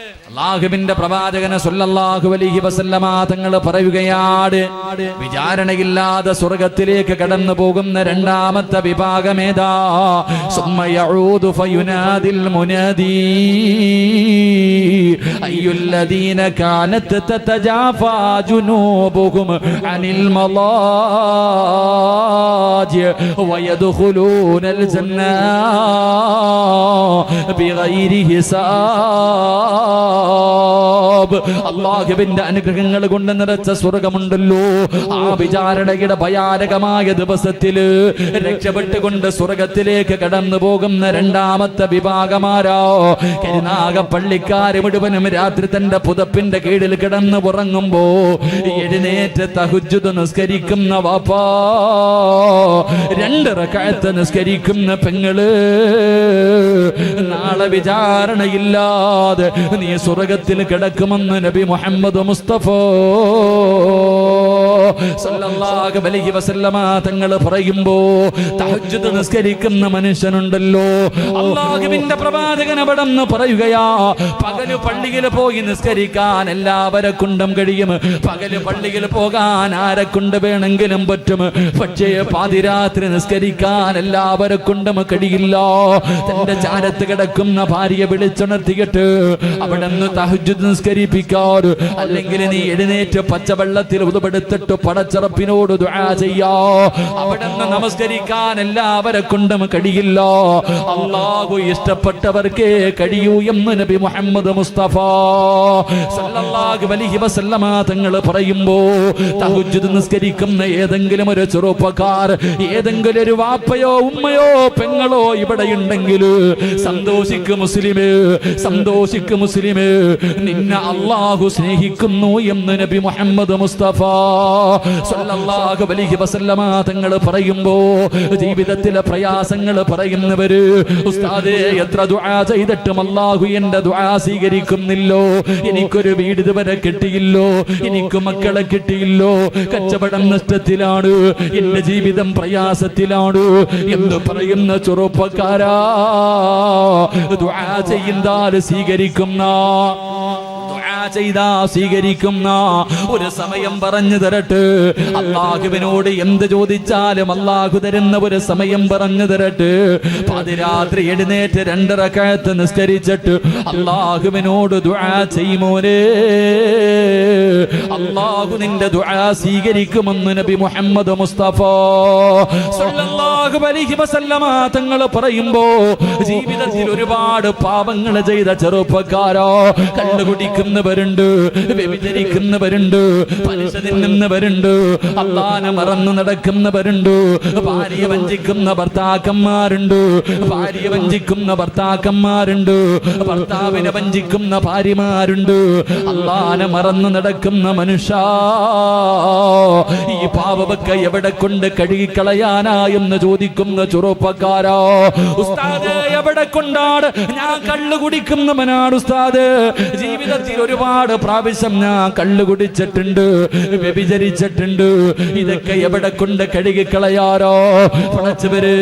അല്ലാഹുവിന്റെ പ്രവാചകൻ സല്ലല്ലാഹു അലൈഹി വസല്ലമ തങ്ങൾ പറയുകയാണ്, വിചാരണയില്ലാതെ സ്വർഗ്ഗത്തിലേക്ക് കടന്നു പോകുന്ന രണ്ടാമത്തെ വിഭാഗമേതാ? സുമ്മ യഊദു ഫയുനാദിൽ മുനാദി അയ്യുല്ലദീന കാനത് തതജാഫാ ജുനൂബുഹും അനിൽ മളാജി വയദ്ഖുലൂനൽ ജന്ന ബിഗൈരി ഹിസാബ്. അല്ലാഹുവിന്റെ അനുഗ്രഹങ്ങൾ കൊണ്ട് നിറച്ച സ്വർഗമുണ്ടല്ലോ, ആ വിചാരണയുടെ ഭയാനകമായ ദിവസത്തില് രക്ഷപ്പെട്ടുകൊണ്ട് സ്വർഗത്തിലേക്ക് കടന്നു പോകുന്ന രണ്ടാമത്തെ വിഭാഗമാരോ? കരുനാഗപ്പള്ളിക്കാര് മുഴുവനും രാത്രി തന്റെ പുതപ്പിന്റെ കീഴിൽ കിടന്ന് ഉറങ്ങുമ്പോ എഴുന്നേറ്റ് തഹജ്ജുദ് നിസ്കരിക്കുന്ന വാപ്പാ, 2 റക്അത്ത് നിസ്കരിക്കുന്ന പെങ്ങള്, നാളെ വിചാരണയില്ലാതെ നീ സ്വർഗ്ഗത്തിൽ കിടക്കുമെന്ന് നബി മുഹമ്മദ് മുസ്തഫ സല്ലല്ലാഹു അലൈഹി വസല്ലമ തങ്ങൾ പറയുമ്പോ, തഹജ്ജുദ് നിസ്കരിക്കുന്ന മനുഷ്യനുണ്ടല്ലോ, അല്ലാഹുവിന്റെ പ്രവാചകൻ അവിടെന്ന് പറയുകയാ, പകല് പള്ളിയിൽ പോയി നിസ്കരിക്കാൻ എല്ലാവരെ കൊണ്ടും കഴിയും, പകല് പള്ളിയിൽ പോകാൻ ആരെ കൊണ്ട് വേണമെങ്കിലും പറ്റും, പക്ഷേ പാതിരാത്രി നിസ്കരിക്കാൻ എല്ലാവരെ കൊണ്ടും കഴിയില്ല. തന്റെ ചാരത്ത് കിടക്കുന്ന ഭാര്യയെ വിളിച്ചുണർത്തിയിട്ട് അവിടെ നിന്ന് തഹജ്ജുദ് നിസ്കരിപ്പിക്കാറ്, അല്ലെങ്കിൽ നീ എഴുന്നേറ്റ് പച്ചവെള്ളത്തിൽ ഉതുപെടുത്തിട്ട് പടച്ചറപ്പിനോട് ദുആ ചെയ്യാ, അവിടെ നിന്ന് നമസ്കരിക്കാൻ എല്ലാവരെ കൊണ്ടും കഴിയില്ല. അല്ലാഹു ഇഷ്ടപ്പെട്ടവർക്കേ കഴിയൂ എന്ന് നബി മുഹമ്മദ് മുസ്തഫ സല്ലല്ലാഹു അലൈഹി വസല്ലമ തങ്ങൾ പറയുമ്പോ, തഹജ്ജുദ് നിസ്കരിക്കുന്ന ഏതെങ്കിലും ഒരു ചെറുപ്പക്കാർ, ഏതെങ്കിലും ഒരു വാപ്പയോ ഉമ്മയോ പെങ്ങളോ ഇവിടെ ഉണ്ടെങ്കിൽ സന്തോഷിക്കും മുസ്ലിമേ, സന്തോഷിക്കും മുസ്ലിമേ, നിന്നെ അല്ലാഹു സ്നേഹിക്കുന്നു എന്ന് നബി മുഹമ്മദ് മുസ്തഫ സല്ലല്ലാഹു അലൈഹി വസല്ലമ തങ്ങൾ പറയുമ്പോ, ജീവിതത്തിലെ പ്രയാസങ്ങൾ പറയുന്നവര്, ഉസ്താദേ എത്ര ദുആ ചെയ്തിട്ടും അല്ലാഹു എന്റെ ദുആ സ്വീകരിക്കുന്നില്ലോ, എനിക്കൊരു വീട് ഇതുവരെ കിട്ടിയില്ലോ, എനിക്ക് മക്കളെ കിട്ടിയില്ലോ, കച്ചവടം നഷ്ടത്തിലാണ്, എന്റെ ജീവിതം പ്രയാസത്തിലാണ് എന്ന് പറയുന്ന ചെറുപ്പക്കാരാ, ദുആ ചെയ്താൽ സ്വീകരിക്കുന്ന, ചെയ്താ സ്വീകരിക്കുന്ന ഒരു സമയം പറഞ്ഞു തരട്ടെ. അല്ലാഹുവിനോട് എന്ത് ചോദിച്ചാലും അല്ലാഹു തരുന്ന ഒരു സമയം പറഞ്ഞു തരട്ടെ. പാതിരാത്രി എഴുന്നേറ്റ് 2 റക്അത്ത് നിസ്കരിച്ചിട്ട് അല്ലാഹുവിനോട് ദുആ ചെയ്യുമോനെ, അല്ലാഹു നിന്റെ ദുആ സ്വീകരിക്കുമെന്ന് നബി മുഹമ്മദ് മുസ്തഫ സല്ലല്ലാഹു അലൈഹി വസല്ലമ തങ്ങൾ പറയുമ്പോ, ജീവിതത്തിൽ ഒരുപാട് പാപങ്ങൾ ചെയ്ത ചെറുപ്പക്കാരോ, കണ്ടുകുടിക്കുന്നവരുണ്ട്, വ്യഭിചരിക്കുന്നവരുണ്ട്, പലിശ തിന്നുന്നവരുണ്ട്, അല്ലാഹുവിനെ മറന്നു നടക്കുന്നവരുണ്ട്, ഭാര്യയെ വഞ്ചിക്കുന്ന ഭർത്താക്കന്മാരുണ്ട്, ഭാര്യയെ വഞ്ചിക്കുന്ന ഭർത്താക്കന്മാരുണ്ട്, ഭർത്താവിനെ വഞ്ചിക്കുന്ന ഭാര്യമാരുണ്ട്, അല്ലാഹുവിനെ മറന്നു നടക്കുന്ന മനുഷ്യ, ഈ പാപമൊക്കെ എവിടെ കൊണ്ട് കഴുകിക്കളയാനാ എന്ന് ചോദിക്കുന്ന ചെറുപ്പക്കാരോ, ഉസ്താദേ എവിടെ കൊണ്ടാണ്? ഞാൻ കള്ളു കുടിക്കുന്നവനാണ് ഉസ്താദ്, ജീവിതത്തിൽ ഒരുപാട് പ്രാവശ്യം ഞാൻ കള്ളു കുടിച്ചിട്ടുണ്ട്, വ്യഭിചരിച്ചിട്ടുണ്ട്, ഇതൊക്കെ എവിടെ കൊണ്ട് കഴുകിക്കളയാരോ? പടച്ചവര്,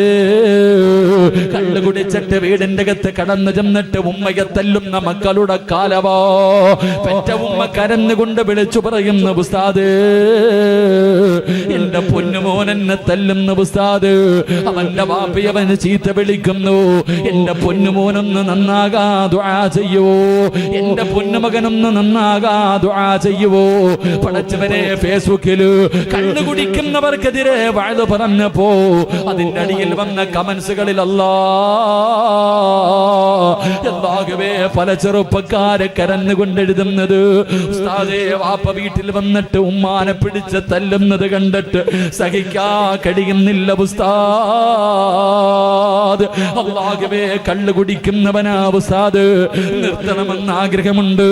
കള്ളു കുടിച്ചിട്ട് വീടിന്റെ അകത്ത് കടന്നു ചെന്നിട്ട് ഉമ്മയെ തല്ലുന്ന മക്കളുടെ കാലവോ, പെറ്റ ഉമ്മ കരഞ്ഞുകൊണ്ട് വിളിച്ചു പറയുന്ന ഉസ്താദ്, എന്റെ പൊന്നുമോൻ എന്നെ തല്ലുന്ന ഉസ്താദ്, അവന്റെ വാപ്പി അവന് ചീത്ത വിളിക്കുന്നു, എന്റെ പൊന്നുമോനൊന്ന് നന്നാകാ ദുആ ചെയ്യുവോ, എന്റെ പൊന്നുമകനൊന്ന് നന്നാകാ ദുആ ചെയ്യുവോ? പടച്ചവനെ, ഫേസ്ബുക്കില് കണ്ണുകുടിക്കുന്നവർക്കെതിരെ വാഴ്ന്നു പറഞ്ഞപ്പോ അതിന്റെ അടിയിൽ വന്ന കമന്റ്സുകളിൽ അല്ലാഹുവേ, പല ചെറുപ്പക്കാരെ കരഞ്ഞുകൊണ്ടെഴുതുന്നത്, ഉസ്താദേ വാപ്പ വീട്ടിൽ വന്നിട്ട് ഉമ്മാനെ പിടിച്ച് തല്ലുന്നത് കണ്ടിട്ട് സഹിക്കാ കഴിയുന്നില്ല ഉസ്താദ്. അല്ലാഹുവേ, കള്ളു കുടിക്കുന്നവനാ ഉസ്താദ്, നിർത്തണമെന്ന് ആഗ്രഹമുണ്ട്,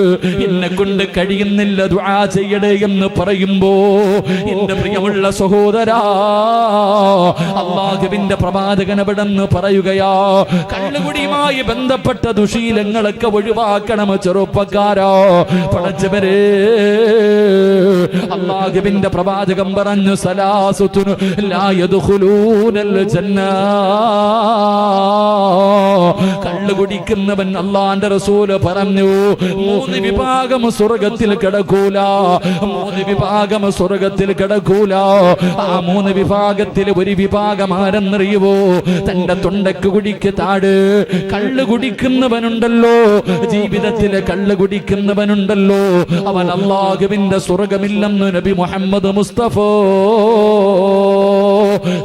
എന്നെ കൊണ്ട് കഴിയുന്നില്ല, ദുആ ചെയ്യടേ എന്ന് പറയുമ്പോ എന്റെ പ്രിയമുള്ള സഹോദരാ, അല്ലാഹുവിന്റെ പ്രവാചകൻ അവിടെന്ന് പറയുകയാ, കള്ളുകുടിയുമായി ബന്ധപ്പെട്ട ദുശീലങ്ങളൊക്കെ ഒഴിവാക്കണം ചെറുപ്പക്കാരാ. പടച്ചവരെ, അല്ലാഹുവിന്റെ പ്രവാചകൻ പറഞ്ഞു, സലാസുത്തുൻ ലാ യദ്ഖുലൂനൽ ജന്ന. കള്ളു കുടിക്കുന്നവൻ, അല്ലാഹുവിന്റെ റസൂൽ പറഞ്ഞു, 3 വിഭാഗം സ്വർഗ്ഗത്തിൽ കിടക്കൂല. 3 വിഭാഗം സ്വർഗ്ഗത്തിൽ കിടക്കൂല. ആ 3 വിഭാഗത്തിൽ ഒരു വിഭാഗം ആരെന്നറിയുവോ? തന്റെ തൊണ്ടക്ക് കുടിക്ക് താട് കള്ളു കുടിക്കുന്നവനുണ്ടല്ലോ, ജീവിതത്തിലെ കള്ളു കുടിക്കുന്നവനുണ്ടല്ലോ, അവൻ അല്ലാഹുവിന്റെ സ്വർഗ്ഗമില്ലെന്ന് നബി മുഹമ്മദ് മുസ്തഫ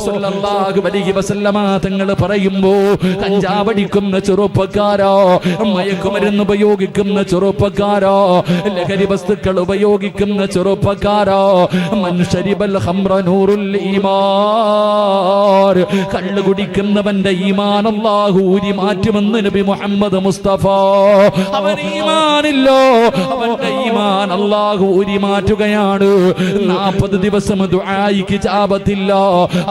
സല്ലല്ലാഹു അലൈഹി വസല്ലമ തങ്ങൾ പറയുമ്പോ, കഞ്ചാവടിക്കുന്ന ചെറുപ്പക്കാരോ, മയക്കുമരുന്ന് ഉപയോഗിക്കുന്ന ചെറുപ്പക്കാരോ, ലഹരി വസ്തുക്കൾ ഉപയോഗിക്കുന്ന ചെറുപ്പക്കാരോ, മൻ ശരിബൽ ഖംറ നൂറുൽ ഈമാൻ, കള്ളു കുടിക്കുന്നവന്റെ ഈമാൻ അല്ലാഹു ഊരി മാറ്റുമെന്ന് നബി മുഹമ്മദ് മുസ്തഫ. അവൻ ഈമാനില്ലോ, അവന്റെ ഈമാൻ അല്ലാഹു ഊരി മാറ്റുകയാണ്. 40 ദിവസം ദുആയിക്ക് ഇജാബത്തില്ല,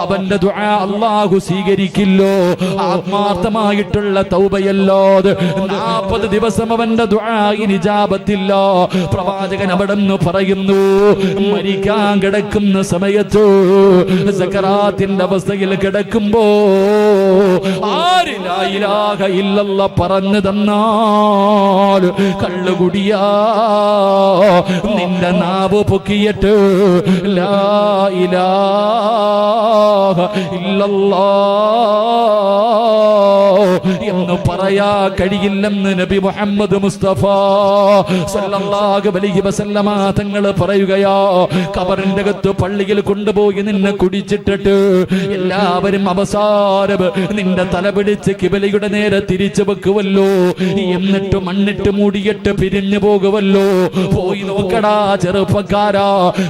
അവന്റെ ദുആ അല്ലാഹു സ്വീകരിക്കില്ലോ. ആത്മാർത്ഥമായിട്ടുള്ള തൗബയല്ലാതെ 40 ദിവസം അവന്റെ ദുആയിന് ഇജാബത്തില്ല. പ്രവാചകൻ അവിടെന്ന് പറയുന്നു, മരിക്കാൻ കിടക്കുന്ന സമയത്ത്, സക്കറാത്തിന്റെ അവസ്ഥയിൽ കിടക്കുമ്പോ, ആര് ലാ ഇലാഹ ഇല്ലല്ലാഹ് പറഞ്ഞു തന്നാൽ കള്ളുകുടിയാ, നിന്റെ നാവ് പൊക്കിയിട്ട് ലാ ഇലാഹ ഇല്ലല്ലാഹ് എന്ന് പറയാ കഴിയില്ലെന്ന് നബി മുഹമ്മദ് മുസ്തഫ സല്ലല്ലാഹു അലൈഹി വസല്ലമ തങ്ങൾ പറയുകയാ. ഖബറിന്റെ അകത്ത് പള്ളിയിൽ കൊണ്ടുപോയി നിന്നെ കുടിച്ചിട്ടിട്ട് എല്ലാവരും അവസാനം നിന്റെ തല പിടിച്ച് കിബിലയുടെ നേരെ തിരിച്ചു വെക്കുവല്ലോ, എന്നിട്ട് മണ്ണിട്ട് മൂടിയിട്ട് പിരിഞ്ഞു പോകുവല്ലോ. പോയി നോക്കടാ ചെറുപ്പക്കാരാ,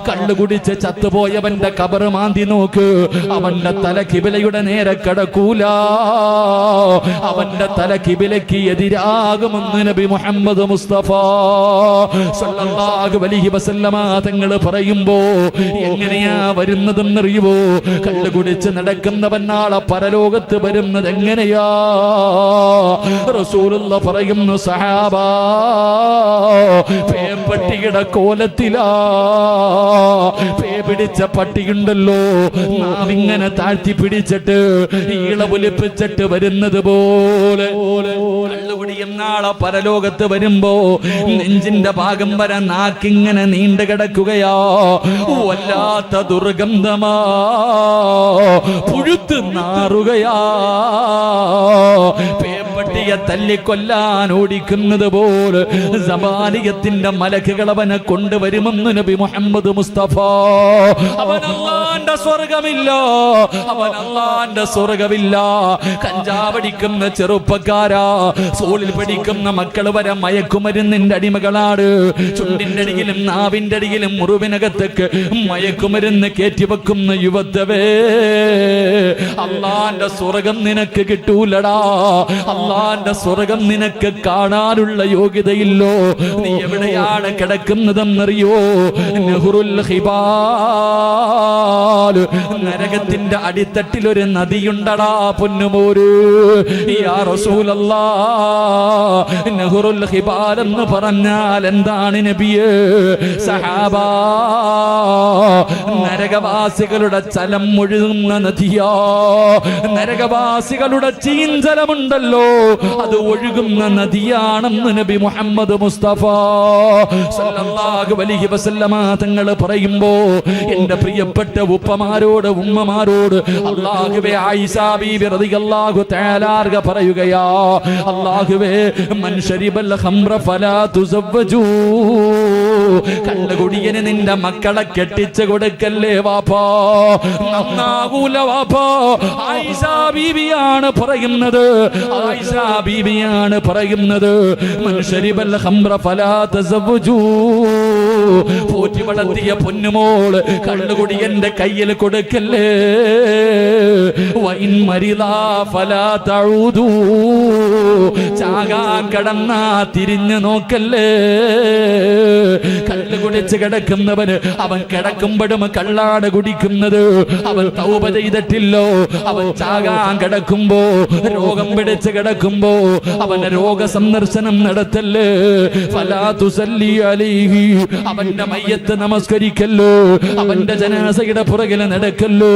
കള്ളു കുടിച്ച് ചത്തുപോയവന്റെ ഖബർ മാന്തി നോക്ക്, അവന്റെ തല കിബിലയുടെ നേരെ കിടക്കൂല, അവന്റെ തല കിബിലയ്ക്ക് എതിരാകുമെന്ന് നബി മുഹമ്മദ് മുസ്തഫ സല്ലല്ലാഹു അലൈഹി വസല്ലമ തങ്ങൾ പറയുമ്പോ, എങ്ങനെയാ വരുന്നതെന്നറിയുവോ? കള്ളു കുടിച്ച് നടക്കുന്നവൻ നാളെ പരലോകത്ത് വരുന്നത് എങ്ങനെയാ? റസൂലുള്ളാഹി പറയുന്നു, സഹാബാ, പേപ്പട്ടിയുടെ കോലത്തിലാ. പേ പിടിച്ച പട്ടിയുണ്ടല്ലോ, നാവിങ്ങനെ താഴ്ത്തി പിടിച്ചിട്ട് ഈളപൊലിപ്പിച്ചിട്ട് വരുന്നത് പോലെ കള്ളുകുടി എന്നാളെ പരലോകത്ത് വരുമ്പോ നെഞ്ചിന്റെ ഭാഗം വരെ നാക്കിങ്ങനെ നീണ്ടു കിടക്കുകയാ. വല്ലാത്ത ദുർഗന്ധമാ, പുഴുത്ത് നാറുകയാ. പേപ്പട്ടിയെ തല്ലിക്കൊല്ലാൻ ഓടിക്കുന്നത് പോലെ സമാനിയത്തിന്റെ മലക്കുകൾ അവനെ കൊണ്ടുവരുമെന്ന് നബി മുഹമ്മദ് മുസ്തഫ. അവൻ അല്ലാഹുവിന്റെ സ്വർഗ്ഗമില്ല, അവൻ അല്ലാഹുവിന്റെ സ്വർഗ്ഗമില്ല. കഞ്ചാവടിക്കുന്ന ചെറുപ്പക്കാരാ, സ്കൂളിൽ പഠിക്കുന്ന മക്കൾ വരെ മയക്കുമരുന്നിന്റെ അടിമകളാണ്. ചുണ്ടിന്റെ അടിയിലും നാവിന്റെ അടിയിലും മുറിവിനകത്തേക്ക് മയക്കുമരുന്ന് കയറ്റിവെക്കുന്ന യുവത്വേ, അല്ലാഹുവിന്റെ സ്വർഗ്ഗം നിനക്ക് കിട്ടൂലടാ. അല്ലാഹുവിന്റെ സ്വർഗ്ഗം നിനക്ക് കാണാനുള്ള യോഗ്യതയില്ലോ. നീ എവിടെയാണ് കിടക്കുന്നതെന്നറിയോ? നെഹ്റുൽ ഹിബാൽ, നരകത്തിന്റെ അടിത്തട്ടിൽ ഒരു നദിയുണ്ടടാ പൊന്നുമോര്. യാ റസൂലല്ലാഹ്, നെഹ്റുൽ ഹിബാൽ എന്ന് പറഞ്ഞാൽ എന്താണ് നബിയേ? സഹാബാ, നരകവാസികളുടെ ചലം ഒഴുകുന്ന നദിയാ. നരകവാസികളുടെ ചീഞ്ചലമുണ്ടല്ലോ, അത് ഒഴുകുന്ന നദിയാണെന്ന് നബി മുഹമ്മദ് മുസ്തഫ സല്ലല്ലാഹു അലൈഹി വസല്ലമ തങ്ങൾ പറയുമ്പോ, എന്റെ പ്രിയപ്പെട്ട ഉപ്പമാരോട് ഉമ്മമാരോട് അല്ലാഹുവേ, ആയിഷ ബീബി റളിയല്ലാഹു തആല അൻഹ പറയുകയാ, അല്ലാഹുവേ, മൻ ശരിബൽ ഖംറ ഫലാ തുസവ്വജൂ, കള്ളുകുടിയന് നിന്റെ മക്കളെ കെട്ടിച്ചു കൊടുക്കല്ലേ വാപ്പാ, നന്നാകൂല വാപ്പാ. ആയിഷ ബീബിയാണ് പറയുന്നത്, ആയിഷ ബീബിയാണ് പറയുന്നത്, മൻ ശരിബൽ ഖംറ ഫലാ തസവ്വജൂ, പോറ്റി വളർത്തിയ പൊന്നുമോള് കള്ളുകുടി എന്റെ കയ്യിൽ കൊടുക്കല്ലേ. വൈൻ മരിദാ ഫലാ തഊദൂ, ചാകാൻ കടന്നാ തിരിഞ്ഞു നോക്കല്ലേ. കള്ള് കുടിച്ച് കിടക്കുന്നവന് അവൻ കിടക്കുമ്പോഴും കള്ളാണ് കുടിക്കുന്നത്. അവൻ തൗബ ചെയ്തിട്ടില്ലോ. അവൻ ചാകാൻ കിടക്കുമ്പോ, രോഗം പിടിച്ച് കിടക്കുമ്പോ അവന്റെ രോഗ സന്ദർശനം നടത്തല്ലേ. ഫലാ തുസല്ലി അലൈഹി, അവന്റെ മയ്യത്ത് നമസ്കരിക്കല്ലോ. അവന്റെ ജനാസയുടെ പുറകില് നടക്കല്ലോ.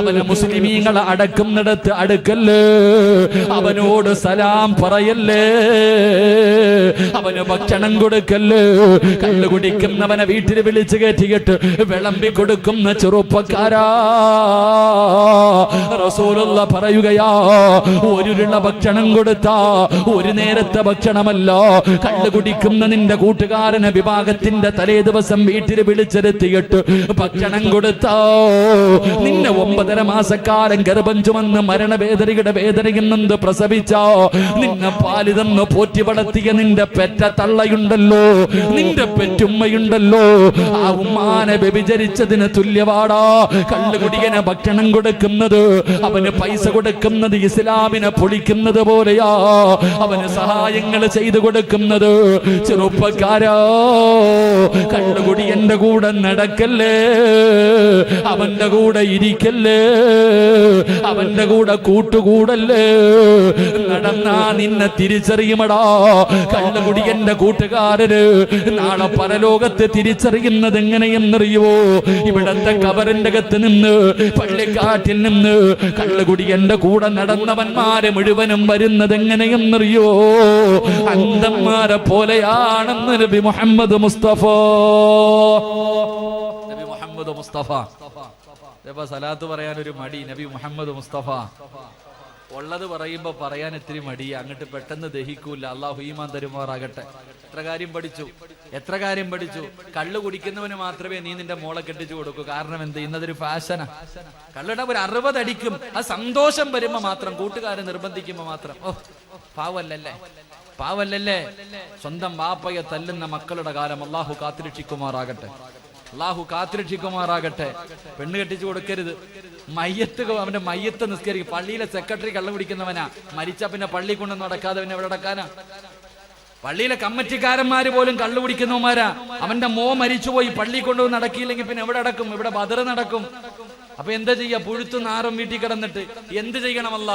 അവനെ മുസ്ലിമീങ്ങളെ അടക്കുന്നിടത്ത് അടുക്കല്ലേ. അവനോട് സലാം പറയല്ലേ. അവന് ഭക്ഷണം കൊടുക്കല്ലേ. കള്ളു കുടിക്കുന്നവനെ വീട്ടിൽ വിളിച്ചു കയറ്റിയിട്ട് വിളമ്പി കൊടുക്കുന്ന ചെറുപ്പക്കാരാ, റസൂലുള്ള പറയുകയാ, ഒരുരുള്ള ഭക്ഷണം കൊടുത്താ ഒരു നേരത്തെ ഭക്ഷണമല്ല. കള്ളു കുടിക്കുന്ന നിന്റെ കൂട്ടുകാരനെ വിഭാഗത്തിന്റെ തലേ ദിവസം വീട്ടിൽ വിളിച്ചെടുത്തിയിട്ട് ഭക്ഷണം കൊടുത്താ, നിന്നെ 9.5 മാസക്കാലം ഗർഭം ചുമന്ന് മരണവേദനയുടെ വേദനയിൽ നിന്ന് പ്രസവിച്ചോ, നിന്നെ പാല് തന്ന് പോറ്റി വളർത്തിയ നിന്റെ പെറ്റ തള്ളയുണ്ടല്ലോ, നിന്റെ പെറ്റുമ്മയുണ്ടല്ലോ, ആ ഉമ്മാനെ വ്യഭിചരിച്ചതിന് തുല്യവാടാ കള്ളുകുടിയനെ ഭക്ഷണം കൊടുക്കുന്നത്. അവന് പൈസ കൊടുക്കുന്നത് ഇസ്ലാമിനെ പൊളിക്കുന്നത് പോലെയാ. അവന് സഹായങ്ങൾ ചെയ്തു കൊടുക്കുന്നത്. ചെറുപ്പക്കാരാ, കള്ളുകുടിയന്റെ കൂടെ നടക്കല്ലേ. അവന്റെ കൂടെ ഇരിക്കല്ലേ. അവന്റെ കൂടെ കൂട്ടുകൂടല്ലേ. നടന്നാ നിന്നെ തിരിച്ചറിയുമടാ. കള്ളുകുടിയന്റെ കൂട്ടുകാരന് നാളെ പരലോകത്ത് തിരിച്ചറിയുന്നത് എങ്ങനെയെന്നറിയുവോ? ഇവിടത്തെ കബറിന്റെ അകത്ത് നിന്ന്, പള്ളിക്കാട്ടിൽ നിന്ന് കള്ളുകുടിയന്റെ കൂടെ നടന്നവന്മാരെ മുഴുവനും വരുന്നത് എങ്ങനെയെന്നറിയോ? അന്ധന്മാരെ പോലെയാണെന്ന് നബി മുഹമ്മദ് മുസ്തഫ. നബി മുഹമ്മദ് മുസ്തഫ സലാത്ത് പറയാൻ ഒരു മടി. നബി മുഹമ്മദ് മുസ്തഫ ഉള്ളത് പറയുമ്പോ പറയാൻ ഇത്തിരി മടിയാ. അങ്ങോട്ട് പെട്ടെന്ന് ദഹിക്കൂല. അള്ളാഹു ഈമാൻ തരുമാറാകട്ടെ. എത്ര കാര്യം പഠിച്ചു. കള്ളു കുടിക്കുന്നവന് മാത്രമേ നീ നിന്റെ മോളെ കെട്ടിച്ചു കൊടുക്കൂ. കാരണം എന്ത്? ഇന്നതൊരു ഫാഷനാ. കള്ളുടെ ഒരു 60 അടിക്കും. ആ സന്തോഷം വരുമ്പോ മാത്രം, കൂട്ടുകാരെ നിർബന്ധിക്കുമ്പോ മാത്രം. ഓ, പാവല്ലല്ലേ. സ്വന്തം വാപ്പയെ തല്ലുന്ന മക്കളുടെ കാലം അള്ളാഹു കാത്തിരക്ഷിക്കുമാറാകട്ടെ. പെണ്ണ് കെട്ടിച്ചു കൊടുക്കരുത്. അവന്റെ മയ്യത്ത് നിസ്കരിക്കും. പള്ളിയിലെ സെക്രട്ടറി കള്ളു കുടിക്കുന്നവനാ. മരിച്ച പിന്നെ പള്ളി കൊണ്ടൊന്നും നടക്കാതെ പിന്നെ എവിടെ നടക്കാനാ? പള്ളിയിലെ കമ്മിറ്റിക്കാരന്മാര് പോലും കള്ളു കുടിക്കുന്നവന്മാരാ. അവന്റെ മോ മരിച്ചുപോയി, പള്ളി കൊണ്ടുപോയി നടക്കിയില്ലെങ്കിൽ പിന്നെ എവിടെ നടക്കും? ഇവിടെ ബദർ നടക്കും. അപ്പൊ എന്താ ചെയ്യാ? പുഴുത്തു നാറും വീട്ടിൽ കിടന്നിട്ട് എന്ത് ചെയ്യണമല്ല?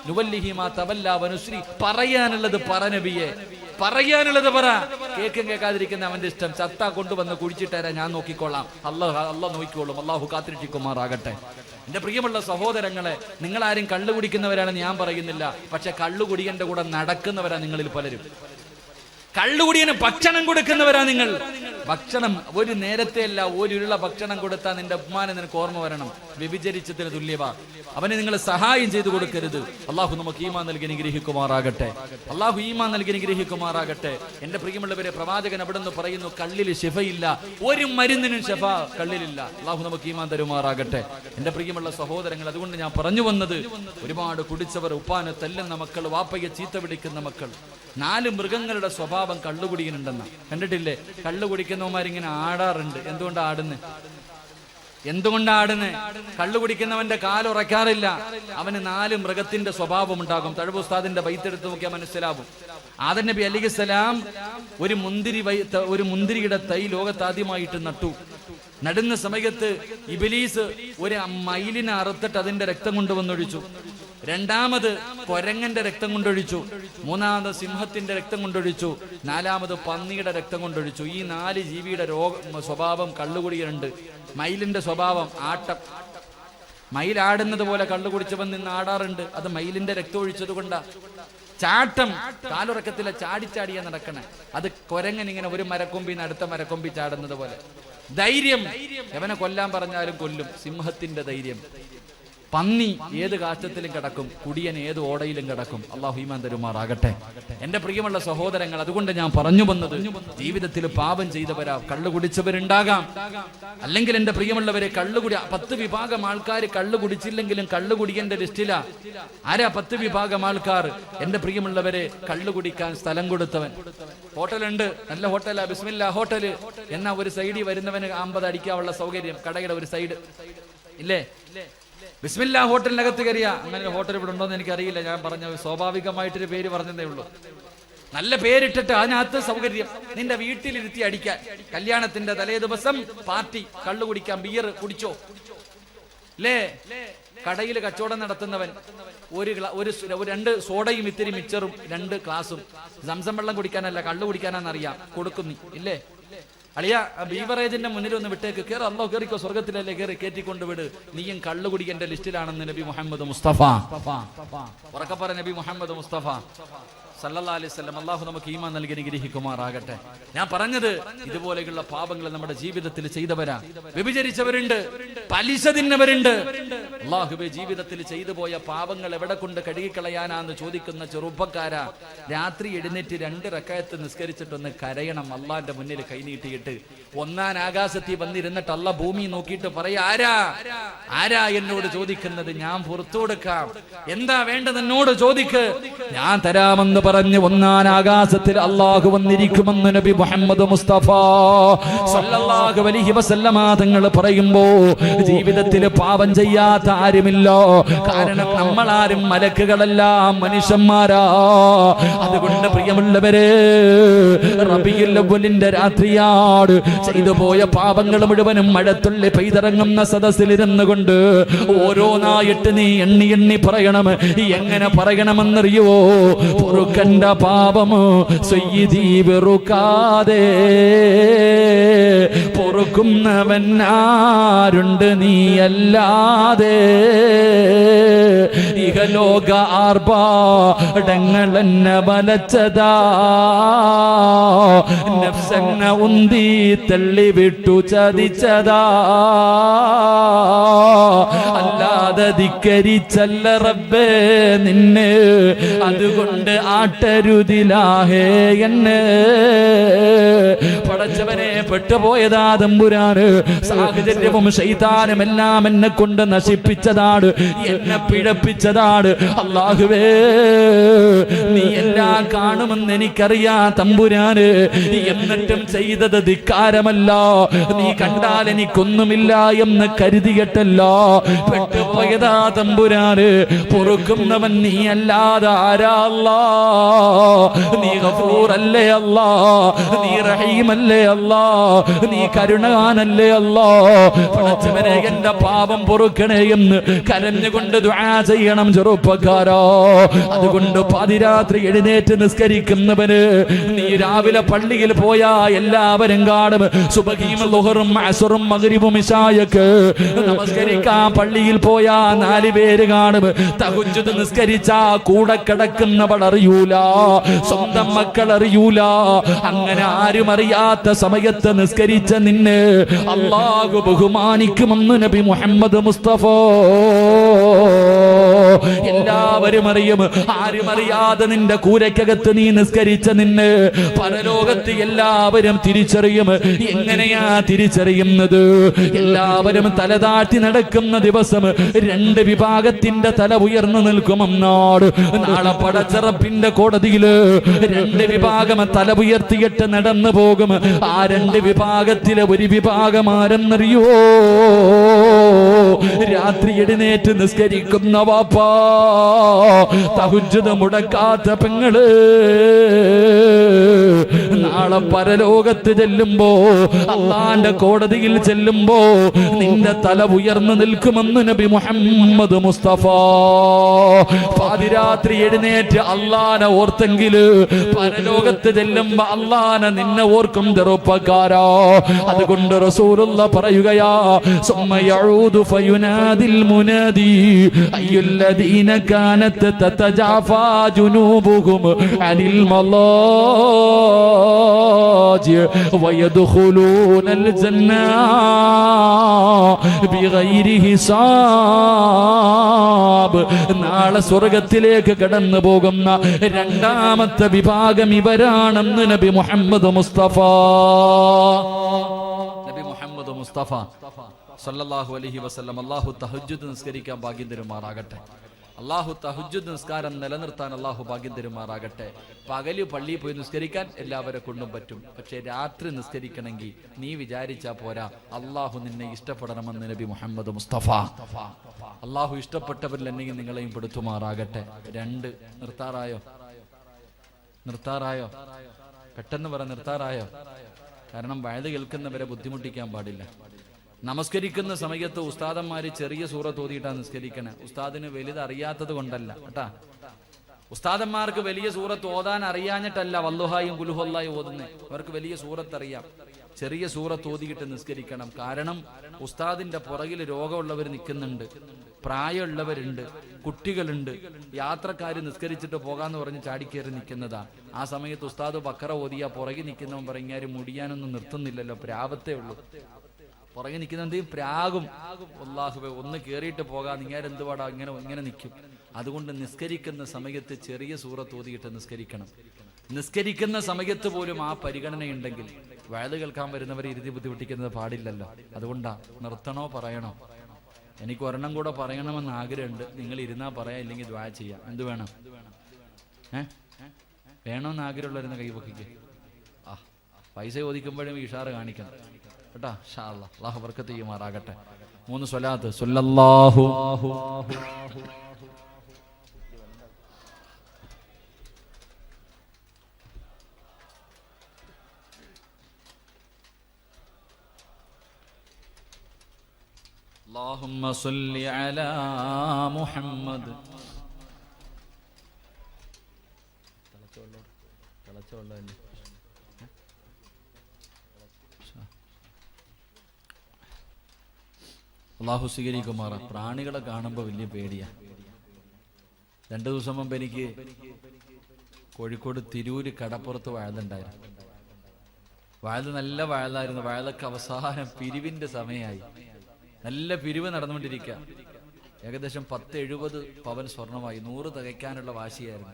നുവല്ലിഹിമാ തവല്ലാ വനുസ്രി. പറയാനുള്ളത് പറ നബിയെ, പറയാനുള്ളത് പറ. കേൾക്കും കേൾക്കാതിരിക്കുന്ന അവന്റെ ഇഷ്ടം. ചത്താ കൊണ്ടുവന്ന് കുഴിച്ചിട്ടേരാ, ഞാൻ നോക്കിക്കൊള്ളാം. അള്ളാഹ് നോക്കിക്കോളും. അള്ളാഹു കാത്തിരക്ഷിക്കുമാറാകട്ടെ. എന്റെ പ്രിയമുള്ള സഹോദരങ്ങളെ, നിങ്ങളാരും കള്ളു കുടിക്കുന്നവരാണെന്ന് ഞാൻ പറയുന്നില്ല. പക്ഷെ കള്ളുകുടിയന്റെ കൂടെ നടക്കുന്നവരാ നിങ്ങളിൽ പലരും. കള്ളുകുടിയന് ഭക്ഷണം കൊടുക്കുന്നവരാ നിങ്ങൾ. ഭക്ഷണം ഒരു നേരത്തെ അല്ല, ഒരുള്ള ഭക്ഷണം കൊടുത്താൽ നിന്റെ ഉമ്മാനെ നിനക്ക് ഓർമ്മ വരണം. വ്യഭിചരിച്ചതിന് തുല്യവാ. അവനെ നിങ്ങൾ സഹായം ചെയ്തു കൊടുക്കരുത്. അള്ളാഹു നമുക്ക് ഈമാൻ നൽകി അനുഗ്രഹിക്കുമാറാകട്ടെ. എന്റെ പ്രിയമുള്ളവരെ, പ്രവാചകൻ അവിടെ നിന്ന് പറയുന്നു, കള്ളിൽ ശിഫയില്ല, ഒരു മരുന്നിനും ശിഫ കള്ളിലില്ല. അള്ളാഹു നമുക്ക് ഈമാൻ തരുമാറാകട്ടെ. എന്റെ പ്രിയമുള്ള സഹോദരങ്ങൾ, അതുകൊണ്ട് ഞാൻ പറഞ്ഞു വന്നത്, ഒരുപാട് കുടിച്ചവർ, ഉപ്പാനെ തല്ലുന്ന മക്കൾ, വാപ്പയെ ചീത്ത പിടിക്കുന്ന മക്കൾ, 4 മൃഗങ്ങളുടെ സ്വഭാവം കള്ളുകുടിയനുണ്ടെന്ന കണ്ടിട്ടില്ലേ? കള്ളു കുടിക്കുന്നവന്മാരിങ്ങനെ ആടാറുണ്ട്. എന്തുകൊണ്ടാടുന്നേ? കള്ളു കുടിക്കുന്നവന്റെ കാലുറക്കാറില്ല. അവന് 4 മൃഗത്തിന്റെ സ്വഭാവം ഉണ്ടാകും. തഴവ് ഉസ്താദിന്റെ ബൈത്തെടുത്ത് നോക്കിയാൽ മനസ്സിലാവും. ആദം നബി അലൈഹിസ്സലാം ഒരു മുന്തിരിയുടെ തൈ ലോകത്താദ്യമായിട്ട് നട്ടു. നടുന്ന സമയത്ത് ഇബ്ലീസ് ഒരു മയിലിനെ അറുത്തിട്ട് അതിന്റെ രക്തം കൊണ്ടുവന്നൊഴിച്ചു. 2ാമത് കൊരങ്ങന്റെ രക്തം കൊണ്ടൊഴിച്ചു. 3ാമത് സിംഹത്തിന്റെ രക്തം കൊണ്ടൊഴിച്ചു. 4ാമത് പന്നിയുടെ രക്തം കൊണ്ടൊഴിച്ചു. ഈ 4 ജീവിയുടെ സ്വഭാവം കള്ളുകുടിയുണ്ട്. മയിലിന്റെ സ്വഭാവം ആട്ടം. മയിലാടുന്നത് പോലെ കള്ളുകുടിച്ചവൻ നിന്ന് ആടാറുണ്ട്. അത് മയിലിന്റെ രക്തം ഒഴിച്ചത് കൊണ്ടാ. ചാട്ടം, കാലുറക്കത്തിലെ ചാടിച്ചാടിയാ നടക്കണേ. അത് കൊരങ്ങൻ ഇങ്ങനെ ഒരു മരക്കൊമ്പിന്ന് അടുത്ത മരക്കൊമ്പി ചാടുന്നത് പോലെ. ധൈര്യം, എവനെ കൊല്ലാൻ പറഞ്ഞാലും കൊല്ലും. സിംഹത്തിന്റെ ധൈര്യം. പന്നി ഏത് കാറ്റത്തിലും കിടക്കും, കുടിയൻ ഏത് ഓടയിലും കിടക്കും. അള്ളാഹു ഈമാൻ തരുമാറാകട്ടെ. എന്റെ പ്രിയമുള്ള സഹോദരങ്ങൾ, അതുകൊണ്ട് ഞാൻ പറഞ്ഞു വന്നത്, ജീവിതത്തിൽ പാപം ചെയ്തവരാ, കള്ളു കുടിച്ചവരുണ്ടാകാം. അല്ലെങ്കിൽ എന്റെ പ്രിയമുള്ളവരെ, കള്ളുകുടി 10 വിഭാഗം ആൾക്കാർ കള്ളു കുടിച്ചില്ലെങ്കിലും കള്ളു കുടിക്കേണ്ട ലിസ്റ്റിലാ. ആരാ 10 വിഭാഗം ആൾക്കാർ? എന്റെ പ്രിയമുള്ളവരെ, കള്ളു കുടിക്കാൻ സ്ഥലം കൊടുത്തവൻ. ഹോട്ടലുണ്ട്, നല്ല ഹോട്ടലാ, ബിസ്മില്ലാ ഹോട്ടല് എന്നാ ഒരു സൈഡിൽ വരുന്നവന് 50 അടിക്കാനുള്ള സൗകര്യം, കടയുടെ ഒരു സൈഡ് ഇല്ലേ? ബിസ്മില്ലാ ഹോട്ടലിനകത്ത് കയറിയ, അങ്ങനെ ഒരു ഹോട്ടൽ ഇവിടെ ഉണ്ടോന്ന് എനിക്കറിയില്ല, ഞാൻ പറഞ്ഞ സ്വാഭാവികമായിട്ടൊരു പേര് പറഞ്ഞതേ ഉള്ളൂ. നല്ല പേരിട്ടിട്ട് അതിനകത്ത് സൗകര്യം, നിന്റെ വീട്ടിലിരുത്തി അടിക്കാൻ. കല്യാണത്തിന്റെ തലേ ദിവസം പാർട്ടി, കള്ളു കുടിക്കാൻ, ബിയർ കുടിച്ചോ അല്ലേ? കടയിൽ കച്ചവടം നടത്തുന്നവൻ ഒരു 2 സോഡയും ഇത്തിരി മിച്ചറും 2 ഗ്ലാസും, സംസം വെള്ളം കുടിക്കാനല്ല കള്ളു കുടിക്കാനാന്നറിയാം, കൊടുക്കുന്നു ഇല്ലേ? അളിയ, ബീവറേജിന്റെ മുന്നിൽ ഒന്ന് വിട്ടേക്ക്, കേറ്, അല്ലോ കേറിക്കോ, സ്വർഗത്തിലല്ലേ കയറി, കയറ്റിക്കൊണ്ട് വിട്, നീയും കള്ളു കുടിക്കേണ്ട ലിസ്റ്റിലാണെന്ന് നബി മുഹമ്മദ് മുസ്തഫ. ഉറക്കപ്പറ നബി മുഹമ്മദ് മുസ്തഫ സല്ലല്ലാഹു അലൈഹി വസല്ലം. അല്ലാഹു നമുക്ക് ഈമാൻ നൽകി അനുഗ്രഹിക്കുമാറാകട്ടെ. ഞാൻ പറഞ്ഞത്, ഇതുപോലെയുള്ള പാപങ്ങൾ നമ്മുടെ ജീവിതത്തിൽ ചെയ്തവരാ. വ്യഭിചരിച്ചവരുണ്ട്, പലിശ തിന്നവരുണ്ട്. അല്ലാഹുവേ, ജീവിതത്തിൽ ചെയ്തു പോയ പാപങ്ങൾ എവിടെ കൊണ്ട് കഴുകിക്കളയാനാന്ന് ചോദിക്കുന്ന ചെറുപ്പക്കാരാ, രാത്രി എഴുന്നേറ്റ് 2 റക്അത്ത് നിസ്കരിച്ചിട്ടൊന്ന് കരയണം. അള്ളാന്റെ മുന്നിൽ കൈനീട്ടിയിട്ട് 1-ാം ആകാശത്തിൽ വന്നിരുന്നിട്ട് അല്ല ഭൂമി നോക്കിയിട്ട് പറയാ, ആരാ എന്നോട് ചോദിക്കുന്നത്? ഞാൻ പുറത്തു കൊടുക്കാം. എന്താ വേണ്ടത് എന്നോട് ചോദിക്ക്, ഞാൻ തരാമെന്ന് പറഞ്ഞ് 1-ാം ആകാശത്തിൽ അള്ളാഹു വന്നിരിക്കുമെന്ന് നബി മുഹമ്മദ് മുസ്തഫ സല്ലല്ലാഹു അലൈഹി വസല്ലമ തങ്ങൾ പറയുമ്പോ, ജീവിതത്തിൽ പാപം ചെയ്യാത്ത ആരുമില്ല. കാരണം നമ്മളാരും മലക്കുകളെല്ലാം മനുഷ്യന്മാരാ. അതുകൊണ്ട് പ്രിയമുള്ളവരെ, റബീഉൽ അവ്വലിന്റെ രാത്രിയാണ്. ചെയ്തു പോയ പാപങ്ങൾ മുഴുവനും മഴത്തുള്ളി പെയ്തിറങ്ങുന്ന സദസ്സിലിരുന്നു കൊണ്ട് ഓരോന്നായിട്ട് നീ എണ്ണി എണ്ണി പറയണം. എങ്ങനെ പറയണമെന്നറിയോ? പൊറുക്കണ്ട പാപമോ സയ്യിദീ വെറുക്കാതെ പൊറുക്കുന്നവൻ ആരുണ്ട് നീയല്ലാതെ. ഇഹലോക ആർഭാടങ്ങളെന്നെ വലച്ചതാ, നഫ്സെന്നെ ഉന്തി തള്ളിവിട്ടു ചതിച്ചതാ. അല്ലാതെ ധിക്കരിച്ചല്ല റബ്ബേ നിന്നെ, അതുകൊണ്ട് ആട്ടരുതിലാഹേ എന്നെ. പടച്ചവനെ, പെട്ടുപോയതാ തമ്പുരാന്. സാഹചര്യവും ശൈത്താനും എല്ലാം എന്നെ കൊണ്ട് നശിപ്പിച്ചതാണ്, എന്നെ പിഴപ്പിച്ചതാണ്. അല്ലാഹുവേ, നീ എല്ലാം കാണുമെന്ന് എനിക്കറിയാ തമ്പുരാന്. എന്നിട്ടും ചെയ്തത് ധിക്കാരമല്ല, നീ കണ്ടാൽ എനിക്കൊന്നുമില്ല എന്ന് കരുതിയിട്ടല്ല. പെട്ടുപോയതാ തമ്പുരാന്. പൊറുക്കുന്നവൻ നീ അല്ലാതെ ആരാ അല്ലാ? നീ ഗഫൂറല്ലേ അല്ലാ? നീ റഹീമല്ലേ അല്ലാ? നീ കരുണാനല്ലേ അല്ലാ? പടച്ചവനെ, എന്റെ പാപം പൊറുക്കണേ എന്ന് കരഞ്ഞുകൊണ്ട് ദുആ ചെയ്യണം ചെറുപ്പക്കാരോ. അതുകൊണ്ട് പാതിരാത്രി എഴുന്നേറ്റ് നിസ്കരിക്കുന്നവന്, നീ രാവിലെ പള്ളിയിൽ പോയാ എല്ലാവരും കാണും. സുബഹിയും ളുഹറും അസ്റും മഗ്രിബും ഇശായൊക്കെ നമസ്കരിക്കാൻ പള്ളിയിൽ പോയാ 4 പേര് കാണും. തഹജ്ജുദ് നിസ്കരിച്ചാ കൂടെ കിടക്കുന്നവൾ അറിയൂല, സ്വന്തം മക്കൾ അറിയൂല. അങ്ങനെ ആരും അറിയാത്ത സമയത്ത് നിസ്കരിച്ച നിന്നെ അല്ലാഹു ബഹുമാനിക്കുമെന്ന് നബി മുഹമ്മദ് മുസ്തഫ. എല്ലാവരും അറിയും, ആരും അറിയാതെ നിന്റെ കൂരയ്ക്കകത്ത് നീ നിസ്കരിച്ച നിന്നെ പരലോകത്ത് എല്ലാവരും തിരിച്ചറിയും. എങ്ങനെയാ തിരിച്ചറിയുന്നത്? എല്ലാവരും തലതാട്ടി നടക്കുന്ന ദിവസം 2 വിഭാഗത്തിന്റെ തല ഉയർന്നു നിൽക്കുമെന്നാണ്. നാളെ പടച്ചറപ്പിന്റെ കോടതിയില് 2 വിഭാഗം തല ഉയർത്തിയിട്ട് നടന്നു പോകും. ആ 2 വിഭാഗത്തിലെ ഒരു വിഭാഗം ആരെന്നറിയോ? രാത്രി എഴുന്നേറ്റ് നിസ്കരിക്കുന്ന വാപ്പാ, തഹജ്ജുദ് മുടക്കാത്ത പെങ്ങള്. നാളെ പരലോകത്ത് ചെല്ലുമ്പോ, അള്ളാന്റെ കോടതിയിൽ ചെല്ലുമ്പോ നിന്റെ തല ഉയർന്നു നിൽക്കുമെന്ന് നബി മുഹമ്മദ് മുസ്തഫ. പാതിരാത്രി എഴുന്നേറ്റ് അള്ളാനെ ഓർത്തെങ്കില് പരലോകത്ത് ചെല്ലുമ്പോ അള്ളാനെ നിന്നെ ഓർക്കും ചെറുപ്പക്കാരാ. അതുകൊണ്ട് റസൂലുള്ള പറയുകയാ, സുമ്മ യഊദു ഫയുനാദിൽ മുനാദി അയ്യുല്ലദീന കാനത് തതജാഫാ ജുനൂബുഹും അനിൽ മല്ലാ വയദ്ഖുലൂനൽ ജന്ന ബിഗൈരി ഹിസാബ്. നാളെ സ്വർഗത്തിലേക്ക് കടന്നു പോകുന്ന രണ്ടാമത്തെ വിഭാഗം ഇവരാണെന്ന് നബി മുഹമ്മദ് മുസ്തഫ സല്ലല്ലാഹു അലൈഹി വസല്ലം. അല്ലാഹു തഹജ്ജുദ് നിസ്കരിക്കാൻ ഭാഗ്യം തരുമാറാകട്ടെ. അല്ലാഹു തഹജ്ജുദ് നിസ്കാരം നിലനിർത്താൻ അല്ലാഹു ഭാഗ്യം തരുമാറാകട്ടെ. പകല് പള്ളിയിൽ പോയി നിസ്കരിക്കാൻ എല്ലാവരെ കൊണ്ടും പറ്റും. പക്ഷേ രാത്രി നിസ്കരിക്കണമെങ്കിൽ നീ വിചാരിച്ചാ പോരാ, അല്ലാഹു നിന്നെ ഇഷ്ടപ്പെടണമെന്ന് നബി മുഹമ്മദ് മുസ്തഫ. അല്ലാഹു ഇഷ്ടപ്പെട്ടവരിലെന്നെങ്കിൽ നിങ്ങളെയും പെടുത്തുമാറാകട്ടെ. 2 നിർത്താറായോ? പെട്ടെന്ന് പറ, നിർത്താറായോ? കാരണം വയത് കേൾക്കുന്നവരെ ബുദ്ധിമുട്ടിക്കാൻ പാടില്ല. നമസ്കരിക്കുന്ന സമയത്ത് ഉസ്താദന്മാര് ചെറിയ സൂറത്ത് ഓതിയിട്ടാണ് നിസ്കരിക്കണേ. ഉസ്താദിന് വലുത് അറിയാത്തത് കൊണ്ടല്ല കേട്ടാ. ഉസ്താദന്മാർക്ക് വലിയ സൂറത്ത് ഓതാൻ അറിയാഞ്ഞിട്ടല്ല വല്ലുഹായും കുലുഹുല്ലായും ഓതുന്നത്. അവർക്ക് വലിയ സൂറത്ത് അറിയാം. ചെറിയ സൂറത്ത് ഓതിയിട്ട് നിസ്കരിക്കണം. കാരണം ഉസ്താദിന്റെ പുറകിൽ രോഗമുള്ളവർ നിൽക്കുന്നുണ്ട്, പ്രായമുള്ളവരുണ്ട്, കുട്ടികളുണ്ട്, യാത്രക്കാര് നിസ്കരിച്ചിട്ട് പോകാന്ന് പറഞ്ഞ് ചാടിക്കേറി നിൽക്കുന്നതാ. ആ സമയത്ത് ഉസ്താദ് ബക്കറ ഓതിയാ പുറകിൽ നിൽക്കുന്നവൻ പറഞ്ഞാൽ മുടിയാനൊന്നും നിർത്തുന്നില്ലല്ലോ, പ്രാവത്തേ ഉള്ളൂ. പുറകെ നിൽക്കുന്ന പ്രാകും. അല്ലാഹുവേ ഒന്ന് കേറിയിട്ട് പോകാൻ നിങ്ങൾ എന്തുപാടാ ഇങ്ങനെ നിൽക്കും. അതുകൊണ്ട് നിസ്കരിക്കുന്ന സമയത്ത് ചെറിയ സൂറത്ത് ഓതിയിട്ട് നിസ്കരിക്കണം. നിസ്കരിക്കുന്ന സമയത്ത് പോലും ആ പരിഗണനയുണ്ടെങ്കിൽ വയത് കേൾക്കാൻ വരുന്നവരെ ഇരുതി ബുദ്ധിമുട്ടിക്കുന്നത് പാടില്ലല്ലോ. അതുകൊണ്ടാ നിർത്തണോ പറയണോ? എനിക്ക് ഒരെണ്ണം കൂടെ പറയണമെന്ന് ആഗ്രഹമുണ്ട്. നിങ്ങൾ ഇരുന്നാ പറയാം, ഇല്ലെങ്കിൽ ദ്വാ ചെയ്യാം. എന്ത് വേണം? വേണമെന്ന് ആഗ്രഹമുള്ളവരുന്ന കൈപൊക്കിക്ക്. പൈസ ചോദിക്കുമ്പോഴും ഇഷാറ് കാണിക്കണം കേട്ടാ. ഇൻഷാ അല്ലാഹ് അല്ലാഹു ബർക്കത്ത് ചെയ്യുമാറാകട്ടെ. 3 സ്വലാത്ത്. സ്വല്ലല്ലാഹു اللهم صل على محمد. അള്ളാഹു സ്വീകരിക്കുമാറ. പ്രാണികളെ കാണുമ്പോൾ വലിയ പേടിയാ. 2 ദിവസം മുമ്പ് എനിക്ക് കോഴിക്കോട് തിരൂര് കടപ്പുറത്ത് വഴുതുണ്ടായിരുന്നു. വഴുത് നല്ല വഴുതായിരുന്നു. വഴുതൊക്കെ അവസാനം പിരിവിന്റെ സമയമായി. നല്ല പിരിവ് നടന്നുകൊണ്ടിരിക്കുക. ഏകദേശം 10-70 പവൻ സ്വർണമായി. 100 തികയ്ക്കാനുള്ള വാശിയായിരുന്നു.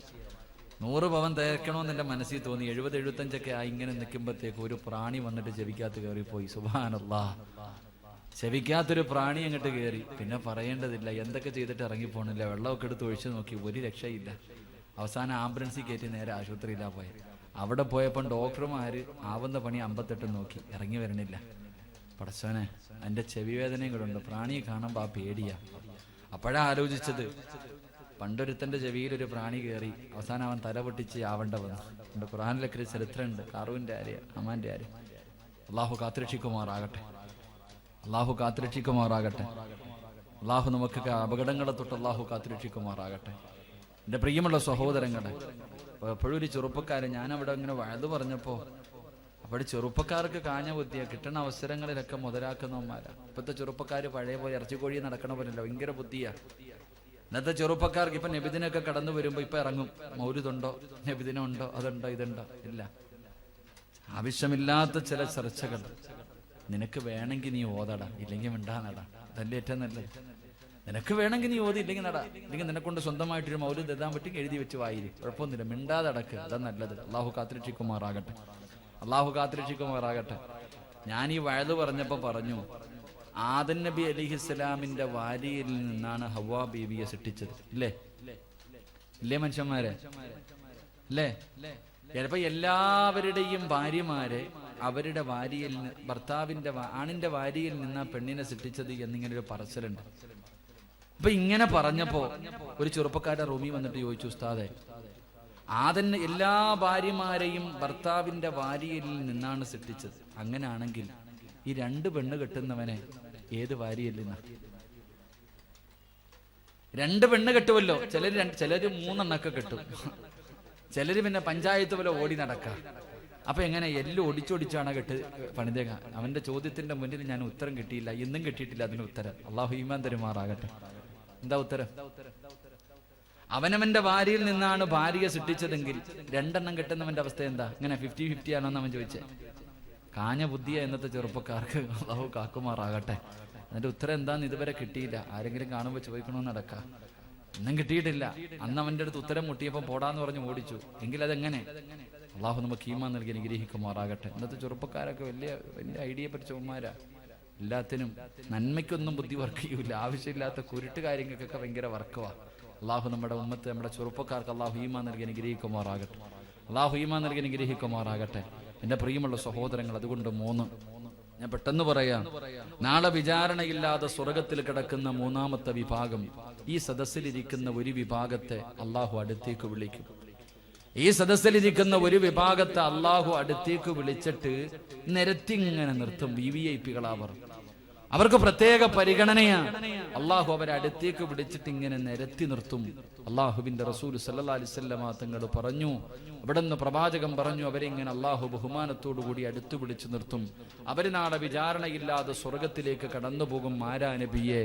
100 പവൻ തികയ്ക്കണമെന്ന് എൻ്റെ മനസ്സിൽ തോന്നി. 70-75 ആയി. ഇങ്ങനെ നിൽക്കുമ്പോഴത്തേക്ക് ഒരു പ്രാണി വന്നിട്ട് ചെവിക്കകത്ത് കയറിപ്പോയി. സുബ്ഹാനല്ലാഹ്. ചെവിക്കാത്തൊരു പ്രാണി അങ്ങോട്ട് കയറി. പിന്നെ പറയേണ്ടതില്ല, എന്തൊക്കെ ചെയ്തിട്ട് ഇറങ്ങിപ്പോണില്ല. വെള്ളമൊക്കെ എടുത്ത് ഒഴിച്ചു നോക്കി, ഒരു രക്ഷയില്ല. അവസാനം ആംബുലൻസിൽ കയറ്റി നേരെ ആശുപത്രിയിലാണ് പോയത്. അവിടെ പോയപ്പോൾ ഡോക്ടർമാര് ആവുന്ന പണി 58 നോക്കി, ഇറങ്ങി വരണില്ല. പടച്ചോനെ, എൻ്റെ ചെവി വേദനയും കൂടെ ഉണ്ട്. പ്രാണിയെ കാണുമ്പോൾ ആ പേടിയാ. അപ്പോഴാ ആലോചിച്ചത്, പണ്ടൊരുത്തൻ്റെ ചെവിയിൽ ഒരു പ്രാണി കയറി അവസാനം അവൻ തല പൊട്ടിച്ച് ആവണ്ട വന്നു. എൻ്റെ ഖുർആനിലൊക്കെ ഒരു ചരിത്രമുണ്ട്. കാറൂവിൻ്റെ ആര്യ, അമ്മാൻ്റെ ആര്യ. അള്ളാഹു കാത്തുരക്ഷിക്കുമാറാകട്ടെ. അള്ളാഹു കാത്തുരക്ഷിക്കുമാറാകട്ടെ. അള്ളാഹു നമുക്ക് അപകടങ്ങളെ തൊട്ട് അള്ളാഹു കാത്തുരക്ഷിക്കുമാറാകട്ടെ. എൻ്റെ പ്രിയമുള്ള സഹോദരങ്ങളെ, എപ്പോഴും ഒരു ചെറുപ്പക്കാരൻ, ഞാനവിടെ ഇങ്ങനെ വഴുതു പറഞ്ഞപ്പോൾ അപ്പോൾ ചെറുപ്പക്കാർക്ക് കാഞ്ഞ ബുദ്ധിയാ. കിട്ടുന്ന അവസരങ്ങളിലൊക്കെ മുതലാക്കുന്നവന്മാരാ. ഇപ്പോഴത്തെ ചെറുപ്പക്കാർ പഴയ പോലെ ഇറച്ചിക്കോഴി നടക്കണ പോലല്ലോ, ഭയങ്കര ബുദ്ധിയാ. ഇന്നത്തെ ചെറുപ്പക്കാർക്ക് ഇപ്പം നബിദിനൊക്കെ കടന്നു വരുമ്പോൾ ഇപ്പം ഇറങ്ങും, മൗലിദുണ്ടോ, നബിദിനം ഉണ്ടോ, അതുണ്ടോ, ഇതുണ്ടോ, ഇല്ല. ആവശ്യമില്ലാത്ത ചില ചർച്ചകൾ. നിനക്ക് വേണമെങ്കിൽ നീ ഓതടാ, ഇല്ലെങ്കിൽ മിണ്ടാനടാ. അതല്ലേ ഏറ്റവും നല്ലത്. നിനക്ക് വേണമെങ്കിൽ നീ ഓതി, ഇല്ലെങ്കിൽ നടാ. ഇല്ലെങ്കിൽ നിന്നെക്കൊണ്ട് സ്വന്തമായിട്ടൊരു മൗലിദ് എഴുതാൻ പറ്റും, എഴുതി വെച്ച് വായിരി, കുഴപ്പമൊന്നുമില്ല. മിണ്ടാതെ അടക്ക്, അതാ നല്ലത്. അള്ളാഹു കാത്തുരക്ഷിക്കുമാറാകട്ടെ. അള്ളാഹു കാത്തുരക്ഷിക്കുമാറാകട്ടെ. ഞാൻ ഈ വഴുത് പറഞ്ഞപ്പോൾ പറഞ്ഞു, ആദം നബി അലിഹിസ്സലാമിന്റെ വാരിയിൽ നിന്നാണ് ഹവ്വാ ബീവിയെ സൃഷ്ടിച്ചത്. ഇല്ലേ ഇല്ലേ മനുഷ്യന്മാരെ? അല്ലേ? ചിലപ്പോ എല്ലാവരുടെയും ഭാര്യമാരെ അവരുടെ വാരിയിൽ, ഭർത്താവിന്റെ ആണിന്റെ വാരിയിൽ നിന്നാ പെണ്ണിനെ സൃഷ്ടിച്ചത് എന്നിങ്ങനെ ഒരു പറച്ചിലുണ്ട്. അപ്പൊ ഇങ്ങനെ പറഞ്ഞപ്പോ ഒരു ചെറുപ്പക്കാരുടെ റൂമിൽ വന്നിട്ട് ചോദിച്ചു, ഉസ്താദെ, ആദൻ എല്ലാ ഭാര്യമാരെയും ഭർത്താവിന്റെ വാരിയിൽ നിന്നാണ് സൃഷ്ടിച്ചത്. അങ്ങനെയാണെങ്കിൽ ഈ 2 പെണ്ണ് കെട്ടുന്നവനെ ഏത് വാരിയിൽ നിന്നാ? 2 പെണ്ണ് കെട്ടുമല്ലോ. ചിലര് 3 കെട്ടും. ചിലര് പിന്നെ പഞ്ചായത്ത് പോലെ ഓടി നടക്കാം. അപ്പൊ എങ്ങനെ എല്ലാം ഒടിച്ചൊടിച്ചാണ് പണിതേക? അവന്റെ ചോദ്യത്തിന്റെ മുന്നിൽ ഞാൻ ഉത്തരം കിട്ടിയില്ല, ഇന്നും കിട്ടിയിട്ടില്ല അതിന് ഉത്തരം. അള്ളാഹു ഈമാൻ തരുമാറാകട്ടെ. എന്താ ഉത്തരം? അവനവന്റെ ഭാര്യയിൽ നിന്നാണ് ഭാര്യയെ സൃഷ്ടിച്ചതെങ്കിൽ 2 എണ്ണം കെട്ടുന്നവന്റെ അവസ്ഥ എന്താ? ഇങ്ങനെ 50-50 ആണോ എന്ന് അവൻ ചോദിച്ചേ. കാഞ്ഞ ബുദ്ധിയ ഇന്നത്തെ ചെറുപ്പക്കാർക്ക്. അല്ലാഹു കാക്കുമാറാകട്ടെ. അതിന്റെ ഉത്തരം എന്താന്ന് ഇതുവരെ കിട്ടിയില്ല. ആരെങ്കിലും കാണുമ്പോൾ ചോദിക്കണമെന്ന് നടക്കാം. ഒന്നും കിട്ടിയിട്ടില്ല. അന്ന് അവന്റെ അടുത്ത് ഉത്തരം മുട്ടിയപ്പോൾ പോടാന്ന് പറഞ്ഞ് ഓടിച്ചു. എങ്കിൽ അതെങ്ങനെ? അള്ളാഹു നമുക്ക് ഈമാൻ നൽകി അനുഗ്രഹിക്കുമാറാകട്ടെ. ഇന്നത്തെ ചെറുപ്പക്കാരൊക്കെ വലിയ വലിയ ഐഡിയ പഠിച്ചവന്മാരാ. എല്ലാത്തിനും നന്മയ്ക്കൊന്നും ബുദ്ധി വർക്ക് ചെയ്യൂല. ആവശ്യമില്ലാത്ത കുരുട്ട് കാര്യങ്ങൾക്കൊക്കെ ഭയങ്കര വർക്കുവാ. അള്ളാഹു നമ്മുടെ ഉമ്മത്ത്, നമ്മുടെ ചെറുപ്പക്കാർക്ക് അള്ളാഹു ഈമാൻ നൽകി അനുഗ്രഹിക്കുമാറാകട്ടെ. അള്ളാഹു ഈമാൻ നൽകി അനുഗ്രഹിക്കുമാറാകട്ടെ. എൻ്റെ പ്രിയമുള്ള സഹോദരങ്ങൾ, അതുകൊണ്ട് 3 ഞാൻ പെട്ടെന്ന് പറയാം. നാളെ വിചാരണയില്ലാതെ സ്വർഗത്തിൽ കിടക്കുന്ന 3ാമത്തെ വിഭാഗം, ഈ സദസ്സിലിരിക്കുന്ന ഒരു വിഭാഗത്തെ അള്ളാഹു അടുത്തേക്ക് വിളിക്കും. ഈ സദസ്സിലിരിക്കുന്ന ഒരു വിഭാഗത്തെ അള്ളാഹു അടുത്തേക്ക് വിളിച്ചിട്ട് നിരത്തിങ്ങനെ നിർത്തും. VVIPകളാവർ. അവർക്ക് പ്രത്യേക പരിഗണനയാണ്. അള്ളാഹു അവരെ അടുത്തേക്ക് വിളിച്ചിട്ട് ഇങ്ങനെ നിരത്തി നിർത്തും. അള്ളാഹുവിന്റെ റസൂൽ സല്ലല്ലാഹു അലൈഹി വസല്ലം തങ്ങൾ പറഞ്ഞു, അവിടുന്ന് പ്രവാചകൻ പറഞ്ഞു, അവരെ ഇങ്ങനെ അള്ളാഹു ബഹുമാനത്തോടു കൂടി അടുത്തു വിളിച്ചു നിർത്തും. അവര് നാളെ വിചാരണയില്ലാതെ സ്വർഗത്തിലേക്ക് കടന്നു പോകും. ആരാ നബിയെ?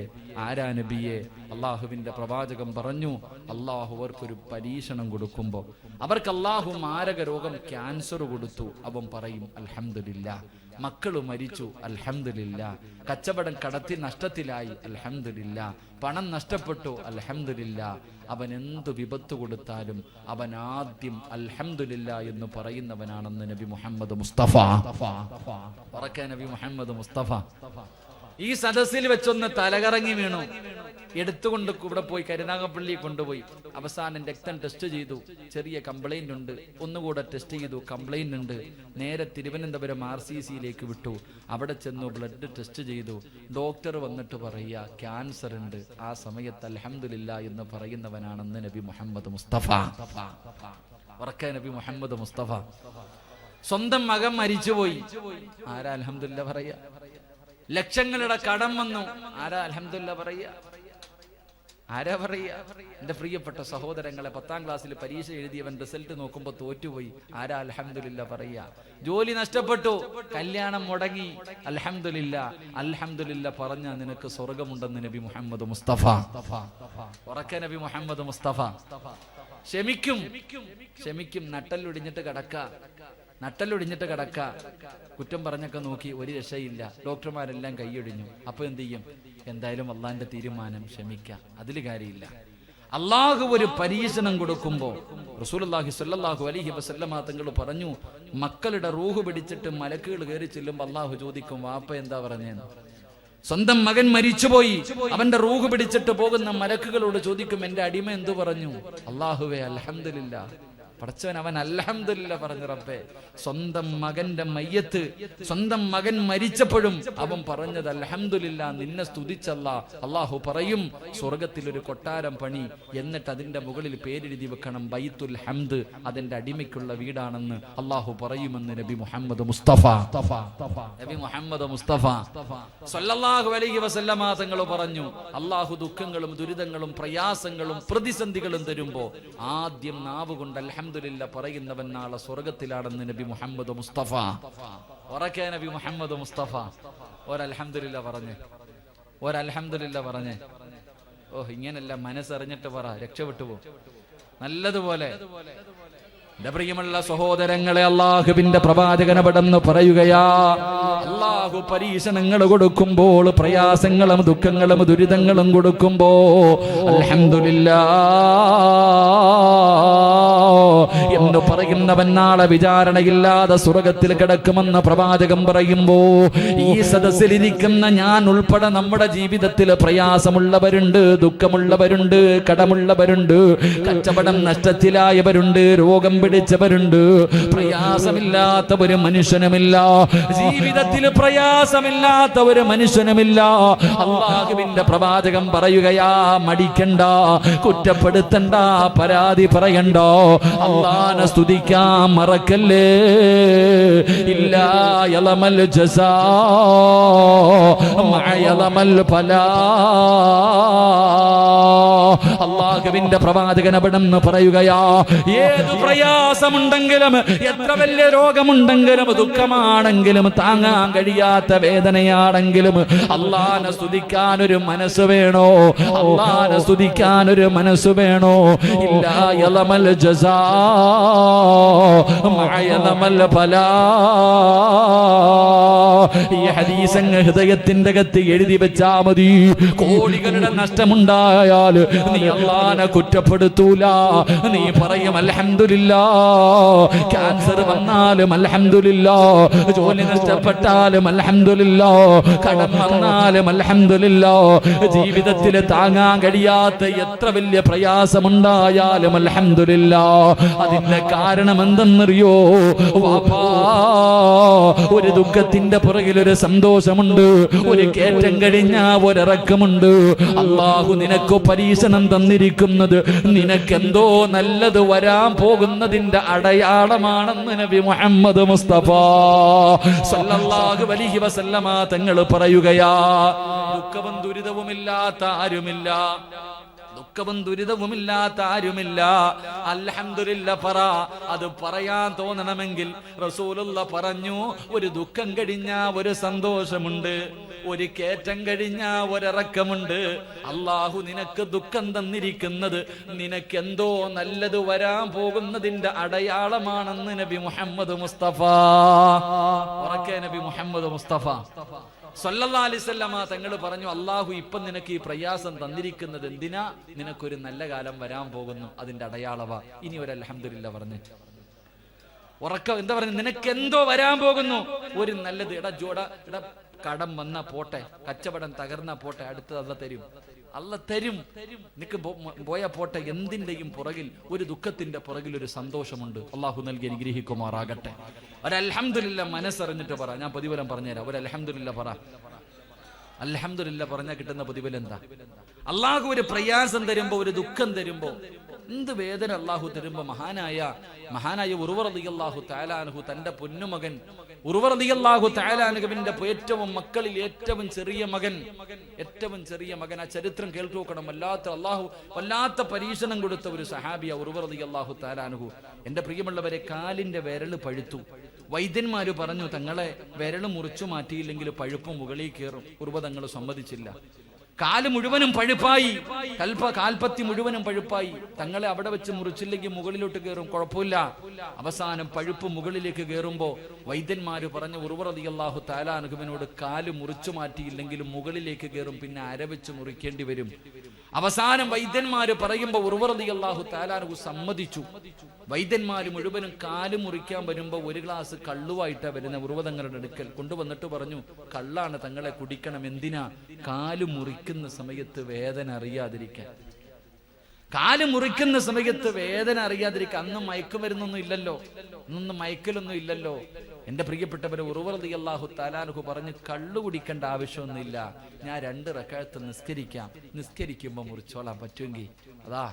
അള്ളാഹുവിന്റെ പ്രവാചകൻ പറഞ്ഞു, അള്ളാഹു അവർക്കൊരു പരീക്ഷണം കൊടുക്കുമ്പോ അവർക്ക് അള്ളാഹു മാരക രോഗം ക്യാൻസർ കൊടുത്തു. അവൻ പറയും അൽഹംദുലില്ലാഹ്. മക്കള് മരിച്ചു, അൽഹംദുലില്ലാഹ്. കച്ചവടം കടത്തി നഷ്ടത്തിലായി, അൽഹംദുലില്ലാഹ്. പണം നഷ്ടപ്പെട്ടു, അൽഹംദുലില്ലാഹ്. അവൻ എന്ത് വിപത്ത് കൊടുത്താലും അവൻ ആദ്യം അൽഹംദുലില്ലാഹ് എന്ന് പറയുന്നവനാണെന്ന് നബി മുഹമ്മദ് മുസ്തഫ. നബി മുഹമ്മദ് മുസ്തഫ ഈ സദസ്സിൽ വെച്ചൊന്ന് തലകറങ്ങി വീണു. എടുത്തുകൊണ്ട് ഇവിടെ പോയി കരുനാഗപ്പള്ളി കൊണ്ടുപോയി. അവസാനം രക്തം ടെസ്റ്റ് ചെയ്തു. ചെറിയ കംപ്ലൈന്റ് ഉണ്ട്. ഒന്നുകൂടെ ടെസ്റ്റ് ചെയ്തു, കംപ്ലൈന്റ് ഉണ്ട്. നേരെ തിരുവനന്തപുരം RCCയിലേക്ക് വിട്ടു. അവിടെ ചെന്നു ബ്ലഡ് ടെസ്റ്റ് ചെയ്തു. ഡോക്ടർ വന്നിട്ട് പറയുക ക്യാൻസർ ഉണ്ട്. ആ സമയത്ത് അൽഹംദുലില്ലാഹ് എന്ന് പറയുന്നവനാണെന്ന് നബി മുഹമ്മദ് മുസ്തഫ. നബി മുഹമ്മദ് മുസ്തഫ. സ്വന്തം മകൻ മരിച്ചുപോയി. ആരാ അൽഹംദുലില്ലാഹ് പറയാ? ലക്ഷങ്ങളുടെ കടം വന്നു. ആരാ അൽഹംദുലില്ലാഹ് പറയാ? ആരാ പറയാ? എന്റെ പ്രിയപ്പെട്ട സഹോദരങ്ങളെ, 10ാം ക്ലാസ്സിൽ പരീക്ഷ എഴുതിയവൻ റിസൾട്ട് നോക്കുമ്പോ തോറ്റുപോയി. ആരാ അൽഹംദുലില്ലാഹ് പറയാ? ജോലി നഷ്ടപ്പെട്ടു, കല്യാണം മുടങ്ങി, അൽഹംദുലില്ലാഹ് പറഞ്ഞ നിനക്ക് സ്വർഗമുണ്ടെന്ന് നബി മുഹമ്മദ് മുസ്തഫ. നബി മുഹമ്മദ് മുസ്തഫ. ക്ഷമിക്കും. നട്ടലൊടിഞ്ഞിട്ട് കിടക്ക. കുറ്റം പറഞ്ഞൊക്കെ നോക്കി, ഒരു രക്ഷയില്ല. ഡോക്ടർമാരെല്ലാം കൈയൊടിഞ്ഞു. അപ്പൊ എന്ത് ചെയ്യും? എന്തായാലും അള്ളാന്റെ തീരുമാനം, ക്ഷമിക്കാം, അതിൽ കാര്യമില്ല. അള്ളാഹു ഒരു പരീക്ഷണം കൊടുക്കുമ്പോ റസൂലുള്ളാഹി സ്വല്ലല്ലാഹു അലൈഹി വസല്ലമ തങ്ങൾ പറഞ്ഞു, മക്കളുടെ റൂഹ് പിടിച്ചിട്ട് മലക്കുകൾ കയറി ചെല്ലുമ്പോൾ അള്ളാഹു ചോദിക്കും, വാപ്പ എന്താ പറഞ്ഞേന്ന്? സ്വന്തം മകൻ മരിച്ചുപോയി, അവന്റെ റൂഹ് പിടിച്ചിട്ട് പോകുന്ന മലക്കുകളോട് ചോദിക്കും, എന്റെ അടിമ എന്തു പറഞ്ഞു? അള്ളാഹുവേ അൽഹംദുലില്ലാഹ്. പടച്ചവൻ അവൻ അൽഹംദുലില്ലാഹ് പറഞ്ഞു. റബ്ബേ, സ്വന്തം മകന്റെ മയ്യത്ത്, സ്വന്തം മകൻ മരിച്ചപ്പോഴും അവൻ പറഞ്ഞത് അൽഹംദുലില്ലാഹ്, നിന്നെ സ്തുതിച്ചല്ല. അള്ളാഹു പറയും, സ്വർഗത്തിൽ ഒരു കൊട്ടാരം പണി, എന്നിട്ട് അതിന്റെ മുകളിൽ പേരെഴുതി വെക്കണം ബൈത്തുൽ ഹംദ്, അതിന്റെ അടിമയ്ക്കുള്ള വീടാണെന്ന് അള്ളാഹു പറയുമെന്ന് നബി മുഹമ്മദ് മുസ്തഫ. നബി മുഹമ്മദ് മുസ്തഫ സല്ലല്ലാഹു അലൈഹി വസല്ലമ തങ്ങൾ പറഞ്ഞു, അള്ളാഹു ദുഃഖങ്ങളും ദുരിതങ്ങളും പ്രയാസങ്ങളും പ്രതിസന്ധികളും തരുമ്പോ ആദ്യം നാവ് കൊണ്ട് അൽഹംദുലില്ലാഹ് പറയുന്നവൻ നാളെ സ്വർഗത്തിലാണെന്ന് നബി മുഹമ്മദ് മുസ്തഫ. നബി മുഹമ്മദ് മുസ്തഫ. ഒരൽഹംദുലില്ലാഹ് പറഞ്ഞേ. ഇങ്ങനല്ല, മനസ്സറിഞ്ഞിട്ട് പറ, രക്ഷപ്പെട്ടു പോ നല്ലതുപോലെ. എന്റെ പ്രിയമുള്ള സഹോദരങ്ങളെ, അള്ളാഹുവിന്റെ പ്രവാചകൻ അവിടെന്ന് പറയുകയാ, അള്ളാഹു പരീക്ഷണങ്ങൾ കൊടുക്കുമ്പോൾ, പ്രയാസങ്ങളും ദുഃഖങ്ങളും ദുരിതങ്ങളും കൊടുക്കുമ്പോ അൽഹംദുലില്ലാഹ് എന്ന് പറയുന്നവൻ നാളെ വിചാരണയില്ലാതെ സ്വർഗത്തിൽ കിടക്കുമെന്ന് പ്രവാചകൻ പറയുമ്പോ, ഈ സദസ്സിലിരിക്കുന്ന ഞാൻ ഉൾപ്പെടെ നമ്മുടെ ജീവിതത്തിൽ പ്രയാസമുള്ളവരുണ്ട്, ദുഃഖമുള്ളവരുണ്ട്, കടമുള്ളവരുണ്ട്, കച്ചവടം നഷ്ടത്തിലായവരുണ്ട്, രോഗം പിടിച്ചവരുണ്ട്. പ്രയാസമില്ലാത്ത ഒരു മനുഷ്യനുമില്ല, ജീവിതത്തിൽ പ്രയാസമില്ലാത്ത ഒരു മനുഷ്യനുമില്ല. അല്ലാഹുവിന്റെ പ്രവാചകൻ പറയുകയാ, മടിക്കണ്ട, കുറ്റപ്പെടുത്തണ്ട, പരാതി പറയണ്ട, അല്ലാഹുവിനെ സ്തുതിക്കാൻ മറക്കല്ലേ. ഇല്ലാ യലമൽ ജസാ മഅ യലമൽ ഫലാ. അള്ളാഹുവിന്റെ പ്രവാചകൻ അവിടെന്ന് പറയുകയാ, ഏത് പ്രയാസമുണ്ടെങ്കിലും, എത്ര വലിയ രോഗമുണ്ടെങ്കിലും, ദുഃഖമാണെങ്കിലും, താങ്ങാൻ കഴിയാത്ത വേദനയാണെങ്കിലും അള്ളാഹനെ സ്തുതിക്കാൻ ഒരു മനസ്സ് വേണോ? അള്ളാഹനെ സ്തുതിക്കാൻ ഒരു മനസ്സ് വേണോ? ഇല്ലാ യലമൽ ജസാ മഅയലമൽ ഫലാ. ഈ ഹദീസ് അങ്ങ് ഹൃദയത്തിന്റെ അകത്ത് എഴുതി വെച്ചാ മതി. കോടികളുടെ നഷ്ടമുണ്ടായാൽ നീ അല്ലാഹനെ കുറ്റപ്പെടുത്തൂല. നീ പറയും അൽഹംദുലില്ലാ. ക്യാൻസർ വന്നാലും അൽഹംദുലില്ലാ, ജോലി നഷ്ടപ്പെട്ടാലും അൽഹംദുലില്ലാ, കടം വന്നാലും അൽഹംദുലില്ലാ, ജീവിതത്തിൽ താങ്ങാൻ കഴിയാത്ത എത്ര വലിയ പ്രയാസമുണ്ടായാലും അൽഹംദുലില്ലാ. അതിന്റെ കാരണം എന്തെന്നറിയോ? വാപ്പാ, ഒരു ദുഃഖത്തിന്റെ പുറകിൽ ഒരു സന്തോഷമുണ്ട്, ഒരു കയറ്റം കഴിഞ്ഞാ ഒരിറക്കമുണ്ട്. അള്ളാഹു നിനക്ക് പരീക്ഷണം തന്നിരിക്കുന്നത് നിനക്കെന്തോ നല്ലത് വരാൻ പോകുന്നതിന്റെ അടയാളമാണെന്ന് നബി മുഹമ്മദ് മുസ്തഫ സല്ലല്ലാഹു അലൈഹി വസല്ലമ തങ്ങൾ പറയുകയാ. ദുഃഖവും ദുരിതവുമില്ലാത്ത ആരുമില്ല, ദുഃഖവും ദുരിതവുമില്ലാത്ത ആരുമില്ല. അൽഹംദുലില്ലാ പറ. അത് പറയാൻ തോന്നണമെങ്കിൽ റസൂലുള്ള പറഞ്ഞു, ഒരു ദുഃഖം കഴിഞ്ഞാ ഒരു സന്തോഷമുണ്ട്, ഒരു കയറ്റം കഴിഞ്ഞാ ഒരിറക്കമുണ്ട്. അള്ളാഹു നിനക്ക് ദുഃഖം തന്നിരിക്കുന്നത് നിനക്കെന്തോ നല്ലത് വരാൻ പോകുന്നതിന്റെ അടയാളമാണെന്ന് നബി മുഹമ്മദ് മുസ്തഫ. ഉറക്കെ നബി മുഹമ്മദ് മുസ്തഫ സല്ലല്ലാഹു അലൈഹി വസല്ലമ തങ്ങൾ പറഞ്ഞു, അള്ളാഹു ഇപ്പം നിനക്ക് ഈ പ്രയാസം തന്നിരിക്കുന്നത് എന്തിനാ? നിനക്കൊരു നല്ല കാലം വരാൻ പോകുന്നു, അതിന്റെ അടയാളവാ. ഇനി ഒരു അൽഹംദുലില്ലാ പറഞ്ഞു. ഉറക്കം എന്താ പറഞ്ഞു? നിനക്ക് എന്തോ വരാൻ പോകുന്നു, ഒരു നല്ലത്. ഇട കടം വന്ന പോട്ടെ, കച്ചവടം തകർന്ന പോട്ടെ, അടുത്തത് അല്ല തരും, അല്ല തരും. നിനക്ക് പോയ പോട്ടെ. എന്തിന്റെയും പുറകിൽ, ഒരു ദുഃഖത്തിന്റെ പുറകിൽ ഒരു സന്തോഷമുണ്ട്. അള്ളാഹു നൽകി അനുഗ്രഹിക്കുമാറാകട്ടെ. ഒരു അൽഹംദുലില്ലാ മനസ്സറിഞ്ഞിട്ട് പറ. ഞാൻ പ്രതിഫലം പറഞ്ഞുതരാം. ഒരു അൽഹംദുലില്ലാ പറ. അൽഹംദുലില്ലാ പറഞ്ഞാൽ കിട്ടുന്ന പ്രതിഫലം എന്താ? അള്ളാഹു ഒരു പ്രയാസം തരുമ്പോ, ഒരു ദുഃഖം തരുമ്പോ, എന്ത് വേദന അള്ളാഹു തരുമ്പോ, മഹാനായ ഉർവ റളിയല്ലാഹു തആല അൻഹു തന്റെ പൊന്നുമകൻ ഉർവ റളിയല്ലാഹു തആല അൻഹുവിന്റെ ഏറ്റവും മക്കളിൽ ഏറ്റവും ചെറിയ മകൻ, ആ ചരിത്രം കേൾക്കു നോക്കണം. വല്ലാത്ത പരീക്ഷണം കൊടുത്ത ഒരു സഹാബിയ ഉർവ റളിയല്ലാഹു തആല അൻഹു. എന്റെ പ്രിയമുള്ളവരെ, കാലിന്റെ വിരല് പഴുത്തു. വൈദ്യന്മാര് പറഞ്ഞു, തങ്ങളെ വിരല് മുറിച്ചു മാറ്റിയില്ലെങ്കിൽ പഴുപ്പ് മുകളിൽ കയറും. ഉർവ തങ്ങൾ സമ്മതിച്ചില്ല. കാല് മുഴുവനും പഴുപ്പായി, കാൽപ്പത്തി മുഴുവനും പഴുപ്പായി. തങ്ങളെ അവിടെ വെച്ച് മുറിച്ചില്ലെങ്കിൽ മുകളിലോട്ട് കയറും, കുഴപ്പമില്ല. അവസാനം പഴുപ്പ് മുകളിലേക്ക് കയറുമ്പോ വൈദ്യന്മാര് പറഞ്ഞു, ഉർവ റളിയല്ലാഹു തആല അൻഹുവിനോട് കാല് മുറിച്ചു മാറ്റിയില്ലെങ്കിലും മുകളിലേക്ക് കയറും, പിന്നെ അരവെച്ച് മുറിക്കേണ്ടി വരും. അവസാനം വൈദ്യന്മാര് പറയുമ്പോ ഉർവ റളിയല്ലാഹു തആല അൻഹു സമ്മതിച്ചു. വൈദ്യന്മാര് മുഴുവനും കാല് മുറിക്കാൻ വരുമ്പോ ഒരു ഗ്ലാസ് കള്ളുവായിട്ടാ വരുന്ന ഉർവ തങ്ങളുടെ അടുക്കൽ കൊണ്ടുവന്നിട്ട് പറഞ്ഞു, കള്ളാണ്, തങ്ങളെ കുടിക്കണം. എന്തിനാ? കാല് മുറിക്കുന്ന സമയത്ത് വേദന അറിയാതിരിക്കാൻ. കാല് മുറിക്കുന്ന സമയത്ത് വേദന അറിയാതിരിക്കാൻ. അന്നും മയക്കുമരുന്നൊന്നും ഇല്ലല്ലോ, അന്നൊന്നും മയക്കലൊന്നും ഇല്ലല്ലോ. എന്റെ പ്രിയപ്പെട്ടവരെ, ഉർവ റളിയല്ലാഹു തആല അൻഹു പറഞ്ഞു, കള്ളു കുടിക്കേണ്ട ആവശ്യമൊന്നുമില്ല, ഞാൻ 2 റക്അത്ത് നിസ്കരിക്കാം, നിസ്കരിക്കുമ്പോ മുറിച്ചോളാൻ പറ്റുമെങ്കിൽ. അതാ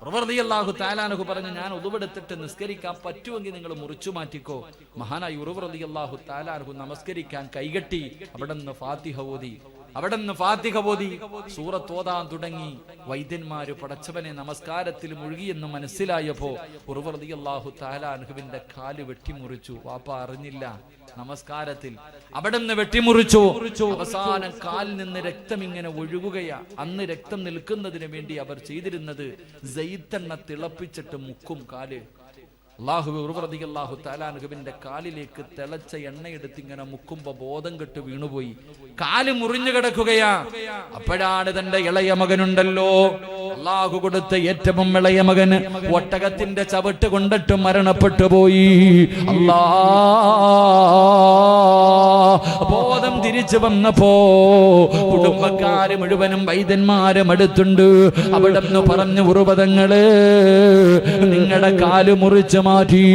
ഉർവ റളിയല്ലാഹു തആല അൻഹു പറഞ്ഞു, ഞാൻ ഉളുവെടുത്തിട്ട് നിസ്കരിക്കാൻ പറ്റുമെങ്കിൽ നിങ്ങൾ മുറിച്ചു മാറ്റിക്കോ. മഹാനായ ഉർവ റളിയല്ലാഹു തആല അൻഹു നമസ്കരിക്കാൻ കൈകെട്ടി. അവിടുന്ന് ഫാത്തിഹ ഓതി സൂറത്ത് ഓതാൻ തുടങ്ങി. വൈദ്യന്മാര് പടച്ചവനെ നമസ്കാരത്തിൽ മുഴുകിയെന്ന് മനസ്സിലായപ്പോ ഉർവ റളിയല്ലാഹു തആല അൻഹുവിന്റെ കാല് വെട്ടിമുറിച്ചു. വാപ്പ അറിഞ്ഞില്ല. നമസ്കാരത്തിൽ അവിടുന്ന് വെട്ടിമുറിച്ചു. അവസാനം കാലിൽ നിന്ന് രക്തം ഇങ്ങനെ ഒഴുകുകയാ. അന്ന് രക്തം നിൽക്കുന്നതിന് വേണ്ടി അവർ ചെയ്തിരുന്നത് സൈത്തെണ്ണ തിളപ്പിച്ചിട്ട് മുക്കും കാല്. ഉർവ റളിയല്ലാഹു തആല അൻഹുവിന്റെ കാലിലേക്ക് തിളച്ച എണ്ണയെടുത്ത് ഇങ്ങനെ മുക്കുമ്പോ ബോധം കെട്ട് വീണുപോയി. കാല് മുറിഞ്ഞു കിടക്കുകയാ. അപ്പോഴാണ് തന്റെ ഇളയ മകനുണ്ടല്ലോ, അള്ളാഹു കൊടുത്ത ഏറ്റവും ഇളയ മകന് ഒട്ടകത്തിന്റെ ചവിട്ട് കൊണ്ടിട്ട് മരണപ്പെട്ടു പോയി. ബോധം തിരിച്ചു വന്നപ്പോ കുടുംബക്കാര് മുഴുവനും വൈദ്യന്മാരും അടുത്തുണ്ട്. അവിടെ നിന്ന് പറഞ്ഞു, ഉർവ തങ്ങള് നിങ്ങളുടെ കാല് മുറിച്ച് മാറ്റി.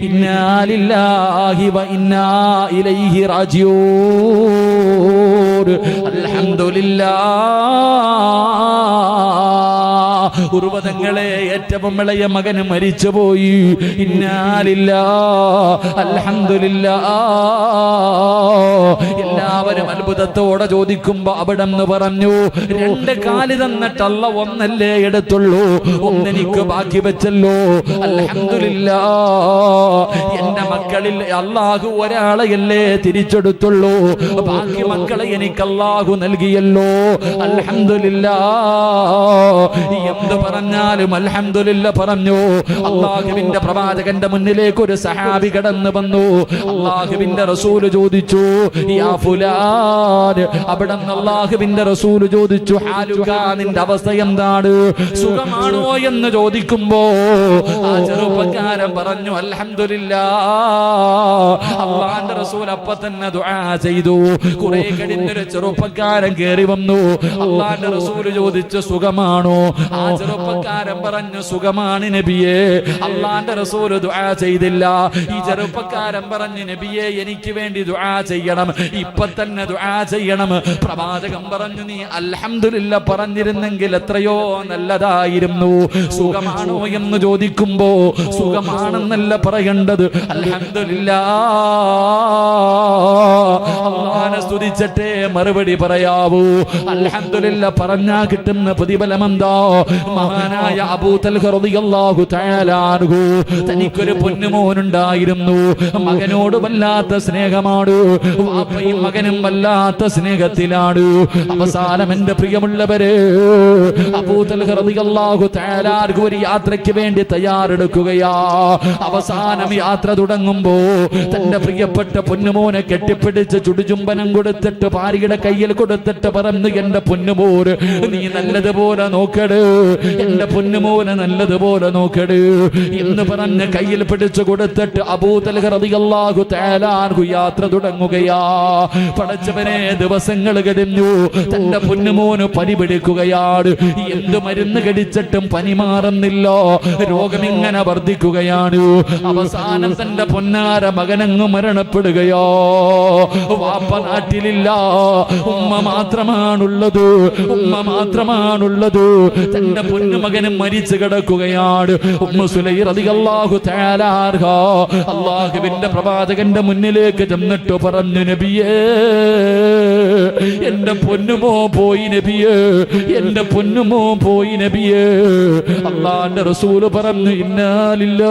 ഇന്നാ ലില്ലാഹി വ ഇന്നാ ഇലൈഹി റാജിഊൻ. അൽഹംദുലില്ലാഹ്. ഉർവതങ്ങളെ ഏറ്റവും ഇളയ മകന് മരിച്ചുപോയി. ഇന്നാലില്ലാ അൽഹംദുലില്ലാ. എല്ലാവരും അത്ഭുതത്തോടെ ചോദിക്കുമ്പോ അവിടെന്ന് പറഞ്ഞു, 2 കാല് തന്നിട്ട് അല്ല ഒന്നല്ലേ എടുത്തുള്ളൂ, ഒന്നെനിക്ക് ബാക്കി വെച്ചല്ലോ. അൽഹംദുലില്ലാ, എന്റെ മക്കളിൽ അല്ലാഹു ഒരാളെയല്ലേ തിരിച്ചെടുത്തുള്ളൂ, ബാക്കി മക്കളെ എനിക്ക് അല്ലാഹു നൽകിയല്ലോ. അൽഹംദുലില്ലാ. എന്ത് പറഞ്ഞാലും അൽഹംദുലില്ലാ പറഞ്ഞു. അല്ലാഹുവിന്റെ പ്രവാചകന്റെ മുന്നിലേക്ക് ഒരു സഹാബി കടന്നു വന്നു. അല്ലാഹുവിന്റെ റസൂല് ചോദിച്ചു, യാ ഫുലാൻ. അവിടെ അല്ലാഹുവിന്റെ റസൂല് ചോദിച്ചു, ഹാലുക, നിന്റെ അവസ്ഥ എന്താണ്, സുഖമാണോ എന്ന് ചോദിക്കുമ്പോ ആ ചെറുപ്പക്കാരൻ പറഞ്ഞു, അൽഹംദുലില്ലാ. അല്ലാഹുവിന്റെ റസൂൽ അപ്പ തന്നെ ദുആ ചെയ്തു. കുറെ കഴിഞ്ഞൊരു ചെറുപ്പക്കാരൻ കേറി വന്നു. അല്ലാഹുവിന്റെ റസൂല് ചോദിച്ചു, സുഖമാണോ? ആ ചെറുപ്പക്കാരൻ പറഞ്ഞു, സുഖമാണ് നബിയേ. അല്ലാഹുവിന്റെ റസൂല് ദുആ ചെയ്തില്ല. ഈ ചെറുപ്പക്കാരൻ പറഞ്ഞു, നബിയേ, എനിക്ക് വേണ്ടി ദുആ ചെയ്യണം, ഇപ്പൊ തന്നെ ദുആ ചെയ്യണം. പ്രവാചകൻ പറഞ്ഞു, നീ അൽഹംദുലില്ലാ പറഞ്ഞിരുന്നെങ്കിൽ എത്രയോ നല്ലതായിരുന്നു. സുഖമാണോ എന്ന് ചോദിക്കുമ്പോ സുഖമാണെന്നല്ല പറയേണ്ടത്, അൽഹംദുലില്ലാ. അല്ലാഹുവിനെ സ്തുതിച്ചിട്ടേ മറുപടി പറയാവൂ. അൽഹംദുലില്ലാ പറഞ്ഞാ കിട്ടുന്ന പ്രതിഫലം എന്താ? മഹാനായ അബൂ തൽഹ റളിയല്ലാഹു തആല അൻഹു, തനിക്കൊരു പൊന്നുമോനുണ്ടായിരുന്നു. മകനോട് വല്ലാത്ത സ്നേഹമാണ്, വാപ്പയും മകനും വല്ലാത്ത സ്നേഹത്തിലാണ്. അവസാനം എന്റെ പ്രിയമുള്ളവരെ, അബൂ തൽഹ റളിയല്ലാഹു തആല അൻഹു ഒരു യാത്രയ്ക്ക് വേണ്ടി തയ്യാറെടുക്കുകയാ. അവസാനം യാത്ര തുടങ്ങുമ്പോ തന്റെ പ്രിയപ്പെട്ട പൊന്നുമോനെ കെട്ടിപ്പിടിച്ച് ചുടുചുംബനം കൊടുത്തിട്ട് ഭാര്യയുടെ കയ്യിൽ കൊടുത്തിട്ട് പറഞ്ഞു, എന്റെ പൊന്നുമോന് നീ നല്ലതുപോലെ നോക്കട്, എന്റെ പൊന്നുമോനെ നല്ലതുപോലെ നോക്കട് എന്ന് പറഞ്ഞ് കയ്യിൽ പിടിച്ചു കൊടുത്തിട്ട് അബൂ തൽഹ റളിയല്ലാഹു തആല അൻഹു യാത്ര തുടങ്ങുകയാ. പടച്ചവനെ, ദിവസങ്ങൾ കഴിഞ്ഞു, തന്റെ പൊന്നുമോന് പനി പിടിക്കുകയാണ്. എന്ത് മരുന്ന് കഴിച്ചിട്ടും പനി മാറുന്നില്ല, രോഗം ഇങ്ങനെ വർദ്ധിക്കുകയാണ്. അവസാനം തന്റെ പൊന്നാര മകനങ്ങ് മരണപ്പെടുകയോ. വാപ്പ നാട്ടിലില്ല, ഉമ്മ മാത്രമാണുള്ളത്, ഉമ്മ മാത്രമാണുള്ളത്. തന്റെ പൊന്നുമകനും മരിച്ചു കിടക്കുകയാണ്. ഉമ്മു സുലൈം റളിയല്ലാഹു തആല അൻഹ അല്ലാഹുവിന്റെ പ്രവാചകന്റെ മുന്നിലേക്ക് ചെന്നിട്ട് പറഞ്ഞു, നബിയേ, എന്റെ പൊന്നുമോ പോയി നബിയേ, എന്റെ പൊന്നുമോ പോയി നബിയേ. അല്ലാഹുവിന്റെ റസൂല് പറഞ്ഞു, ഇന്നാ ലില്ലാഹി.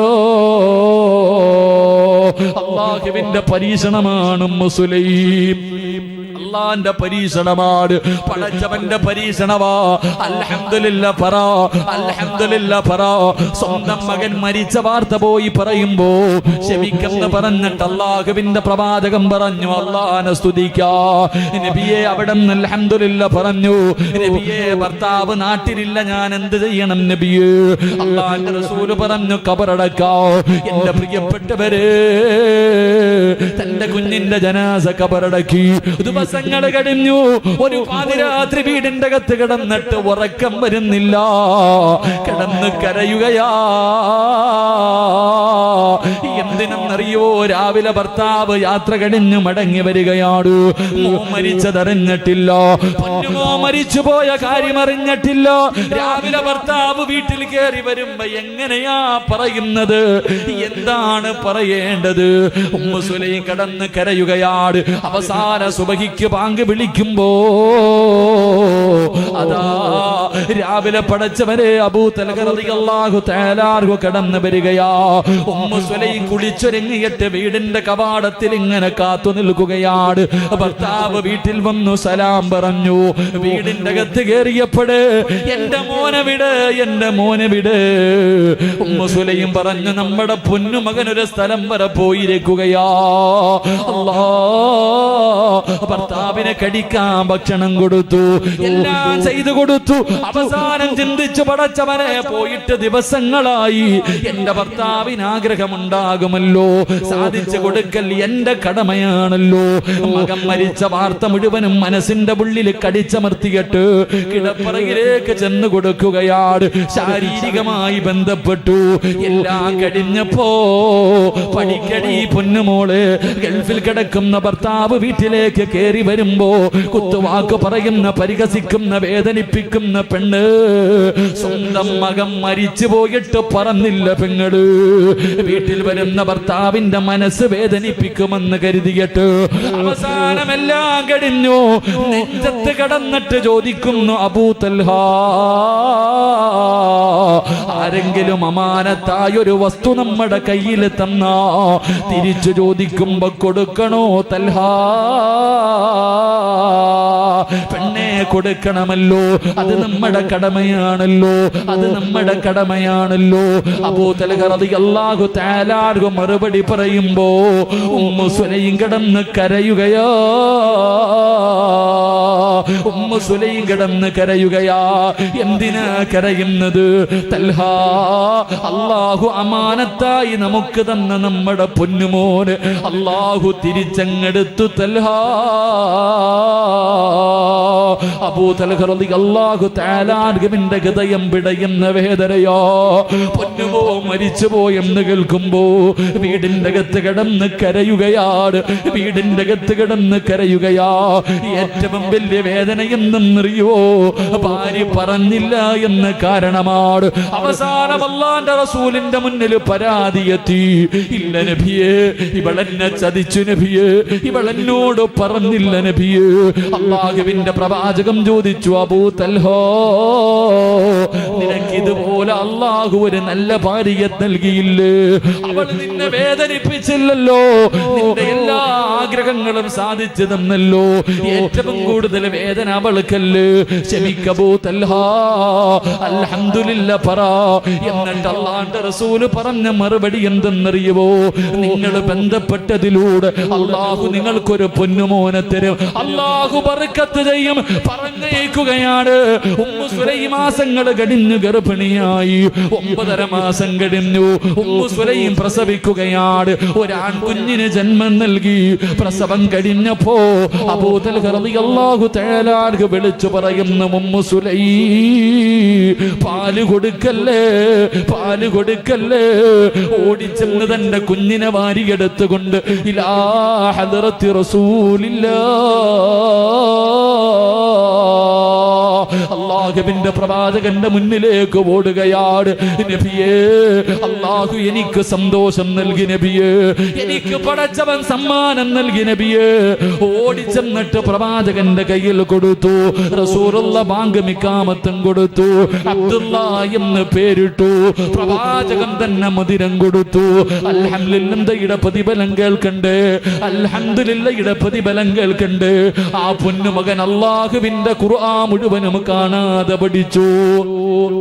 അല്ലാഹുവിന്റെ പരീക്ഷണമാണ് ഉമ്മു സുലൈം. അല്ലാഹുവിന്റെ പരീക്ഷണമാണ്, പടച്ചവന്റെ പരീക്ഷണമാ. അൽഹംദുലില്ലാ പറ, അൽഹംദുലില്ലാ പറ. സ്വന്തം മകൻ മരിച്ച വാർത്ത പോയി പറയുമ്പോ ക്ഷമിക്കെന്ന് പറഞ്ഞിട്ട് അല്ലാഹുവിന്റെ പ്രവാചകൻ പറഞ്ഞു, അല്ലാഹുവിനെ സ്തുതിക്കാ. നബിയെ അവിടെ അൽഹംദുലില്ലാ പറഞ്ഞു. നബിയെ, ഭർത്താവ് നാട്ടിലില്ല, ഞാൻ എന്ത് ചെയ്യണം നബിയെ? അല്ലാഹുവിന്റെ റസൂല് പറഞ്ഞു, ഖബറടക്കാ. എന്റെ പ്രിയപ്പെട്ടവരെ, തന്റെ കുഞ്ഞിന്റെ ജനാസ ഖബറടക്കി. ദിവസങ്ങൾ കഴിഞ്ഞു. ഒരു പാതിരാത്രി വീടിന്റെ അകത്ത് കിടന്നിട്ട് ഉറക്കം വരുന്നില്ല, കിടന്ന് കരയുകയാ. എന്തിനെന്നറിയോ? രാവിലെ ഭർത്താവ് യാത്ര കഴിഞ്ഞ് മടങ്ങി വരികയാണ്. മോ മരിച്ചതറിഞ്ഞിട്ടില്ല, പൊന്നുമോ മരിച്ചു പോയ കാര്യം അറിഞ്ഞിട്ടില്ല. രാവിലെ ഭർത്താവ് വീട്ടിൽ കയറി വരുമ്പോ എങ്ങനെയാ പറയുന്നത്, എന്താണ് പറയേണ്ടത്? ഉമ്മു സുലൈം കിടന്ന് കരയുകയാണ്. അവസാന സുബഹിക്ക് ബാങ്ക് വിളിക്കുമ്പോ അതാ രാവിലെ പടച്ചവരെ അബൂ തൽഹ റളിയല്ലാഹു തആല അൻഹു കടന്നു വരികയാ. ഉമ്മു സുലൈം കുളിച്ചൊരുങ്ങിയിട്ട് വീടിന്റെ കവാടത്തിൽ ഇങ്ങനെ കാത്തു നിൽക്കുകയാണ്. ഭർത്താവ് വീട്ടിൽ വന്നു സലാം പറഞ്ഞു. വീടിന്റെ അകത്ത് കയറിയപ്പോഴേ, എന്റെ മോനെ വിട്, എന്റെ മോനെ വിട്. ഉമ്മു സുലൈം പറഞ്ഞു, നമ്മുടെ പൊന്നുമകൻ ഒരു സ്ഥലം വരെ പോയിരിക്കുകയാ. ഭർത്താവിനെ കടിക്കാൻ ഭക്ഷണം കൊടുത്തു, എല്ലാം ചെയ്തു കൊടുത്തു. അവസാനം ചിന്തിച്ചു, പടച്ചവനെ, പോയിട്ട് ദിവസങ്ങളായി, എന്റെ ഭർത്താവിന് ആഗ്രഹമുണ്ടാകും വേണമല്ലോ, സാധിച്ചു കൊടുക്കൽ എന്റെ കടമയാണല്ലോ. മകൻ മരിച്ച വാർത്ത മുഴുവനും മനസ്സിന്റെ ഉള്ളിൽ കടിച്ചമർത്തിയിട്ട് കിടപ്പറയിലേക്ക് ചെന്ന് കൊടുക്കുകയാണ്. ശാരീരികമായി ബന്ധപ്പെട്ടു. എല്ലാം കഴിഞ്ഞപ്പോ പഠിക്കടി പൊന്നുമോള്, ഗൾഫിൽ കിടക്കുന്ന ഭർത്താവ് വീട്ടിലേക്ക് കയറി വരുമ്പോ കുത്തുവാക്ക് പറയുന്ന, പരിഹസിക്കുന്ന, വേദനിപ്പിക്കുന്ന പെണ്ണ് സ്വന്തം മകൻ മരിച്ചു പോയിട്ട് പറഞ്ഞില്ല പെങ്ങള്. വീട്ടിൽ വരുന്ന ഭർത്താവിന്റെ മനസ്സ് വേദനിപ്പിക്കുമെന്ന് കരുതിയിട്ട് അവസാനമെല്ലാം കഴിഞ്ഞു. നെഞ്ചത്ത് കടന്നിട്ട് ചോദിക്കുന്നു, അബൂ തൽഹ, ആരെങ്കിലും അമാനത്തായൊരു വസ്തു നമ്മുടെ കയ്യിൽ തന്നാ തിരിച്ചു ചോദിക്കുമ്പോ കൊടുക്കണോ തൽഹ? പെണ്ണെ കൊടുക്കണമല്ലോ, അത് നമ്മുടെ കടമയാണല്ലോ, അത് നമ്മുടെ കടമയാണല്ലോ. അബൂ തൽഹ റളിയല്ലാഹു തആല അൻഹു മറുപടി പറയുമ്പോ ഉമ്മു സുലൈം കിടന്ന് കരയുകയാ. ഉമ്മു സുലൈം കിടന്ന് കരയുകയാ. എന്തിനാ കരയുന്നത്? തൽഹ, അല്ലാഹു അമാനത്തായി നമുക്ക് തന്ന നമ്മുടെ പൊന്നുമോന് അല്ലാഹു തിരിച്ചങ്ങെടുത്തു തൽഹ. അബൂ തൽഹ റളിയല്ലാഹു തആല അൻഹുവിന്റെ ഹൃദയം പിടയുന്ന വേദനയോ. പൊന്നുമോ മരിച്ചുപോയെന്ന് കേൾക്കുമ്പോ വീടിന്റെ അകത്ത് കിടന്ന് കരയുകയാണ്. വീടിന്റെ അകത്ത് കിടന്ന് കരയുകയാ. ഏറ്റവും വലിയ വേദന എന്തെന്നറിയോ? ഭാര്യ പറഞ്ഞില്ല എന്ന കാരണമാണ്. അവസാനം അല്ലാഹുവിന്റെ റസൂലിന്റെ മുന്നിൽ പരാതിയെത്തി. ഇല്ല നബിയേ, ഇവളെന്നെ ചതിച്ചു നബിയേ, ഇവളെന്നോട് പറഞ്ഞില്ല നബിയേ. അല്ലാഹുവിന്റെ പ്രവാചകം ചോദിച്ചു, അബൂ തൽഹ, നിനക്കിതുപോലെ അല്ലാഹു ഒരു നല്ല ഭാര്യയെ നൽകിയില്ലേ? അവൾ നിന്നെ വേദനിപ്പിച്ചില്ലല്ലോ, നിന്റെ എല്ലാ ആഗ്രഹങ്ങളും സാധിച്ചു തന്നല്ലോ. ഏറ്റവും കൂടുതൽ വേദന അവൾക്കല്ലേ? ക്ഷമിക്കബൂ തൽഹ, അൽഹംദുലില്ലാ പറ. എന്നിട്ട് അല്ലാഹുവിന്റെ റസൂല് പറഞ്ഞ മറുപടി എന്തെന്നറിയുമോ? നിങ്ങൾ ബന്ധപ്പെട്ടതിലൂടെ അല്ലാഹു നിങ്ങൾക്കൊരു പൊന്നുമോനെ തരും, അല്ലാഹു ബർക്കത്ത് ചെയ്യും. പറഞ്ഞേക്കുകയാണ്. ഉമ്മു സുലൈം മാസങ്ങൾ കഴിഞ്ഞു ഗർഭിണിയായി. 9.5 മാസം കഴിഞ്ഞു. Ummu Sulaim പ്രസവിക്കുകയാണ്. ഒരാൺകുഞ്ഞിന് ജന്മം നൽകി. പ്രസവം കഴിഞ്ഞപ്പോ അബൂ തൽഹ റളിയല്ലാഹു തആല അൻഹു വിളിച്ചു പറയുന്നു, ഉമ്മു സുലൈം, പാല് കൊടുക്കല്ലേ, പാല് കൊടുക്കല്ലേ. ഓടിച്ചെന്ന് തന്റെ കുഞ്ഞിനെ വാരിയെടുത്തുകൊണ്ട് ഇലാ ഹദ്റത്തി റസൂലില്ലാ, അല്ലാഹുവിന്റെ പ്രവാചകന്റെ മുന്നിലേക്ക് ഓടുകയാണ്. നബിയേ, അല്ലാഹു എനിക്ക് സന്തോഷം നൽകി നബിയേ, എനിക്ക് പടച്ചവൻ സമ്മാനം നൽകി നബിയേ. ഓടിച്ചെന്നിട്ട് പ്രവാചകന്റെ കയ്യിൽ കൊടുത്തു. റസൂലുള്ള ബാങ്ക് ഇഖാമത്തും കൊടുത്തു. അബ്ദുള്ള എന്ന് പേരിട്ടു. പ്രവാചകൻ തന്നെ മദിരം കൊടുത്തു. അൽഹംദുലില്ലാഹയുടെ പ്രതിഫലം കേൾക്കണ്ടേ? അൽഹംദുലില്ലാഹയുടെ പ്രതിഫലം കേൾക്കണ്ടേ? ആ പൊന്നുമകൻ അല്ലാഹുവിന്റെ ഖുർആൻ മുഴുവനും കാണാതെ പഠിച്ചു.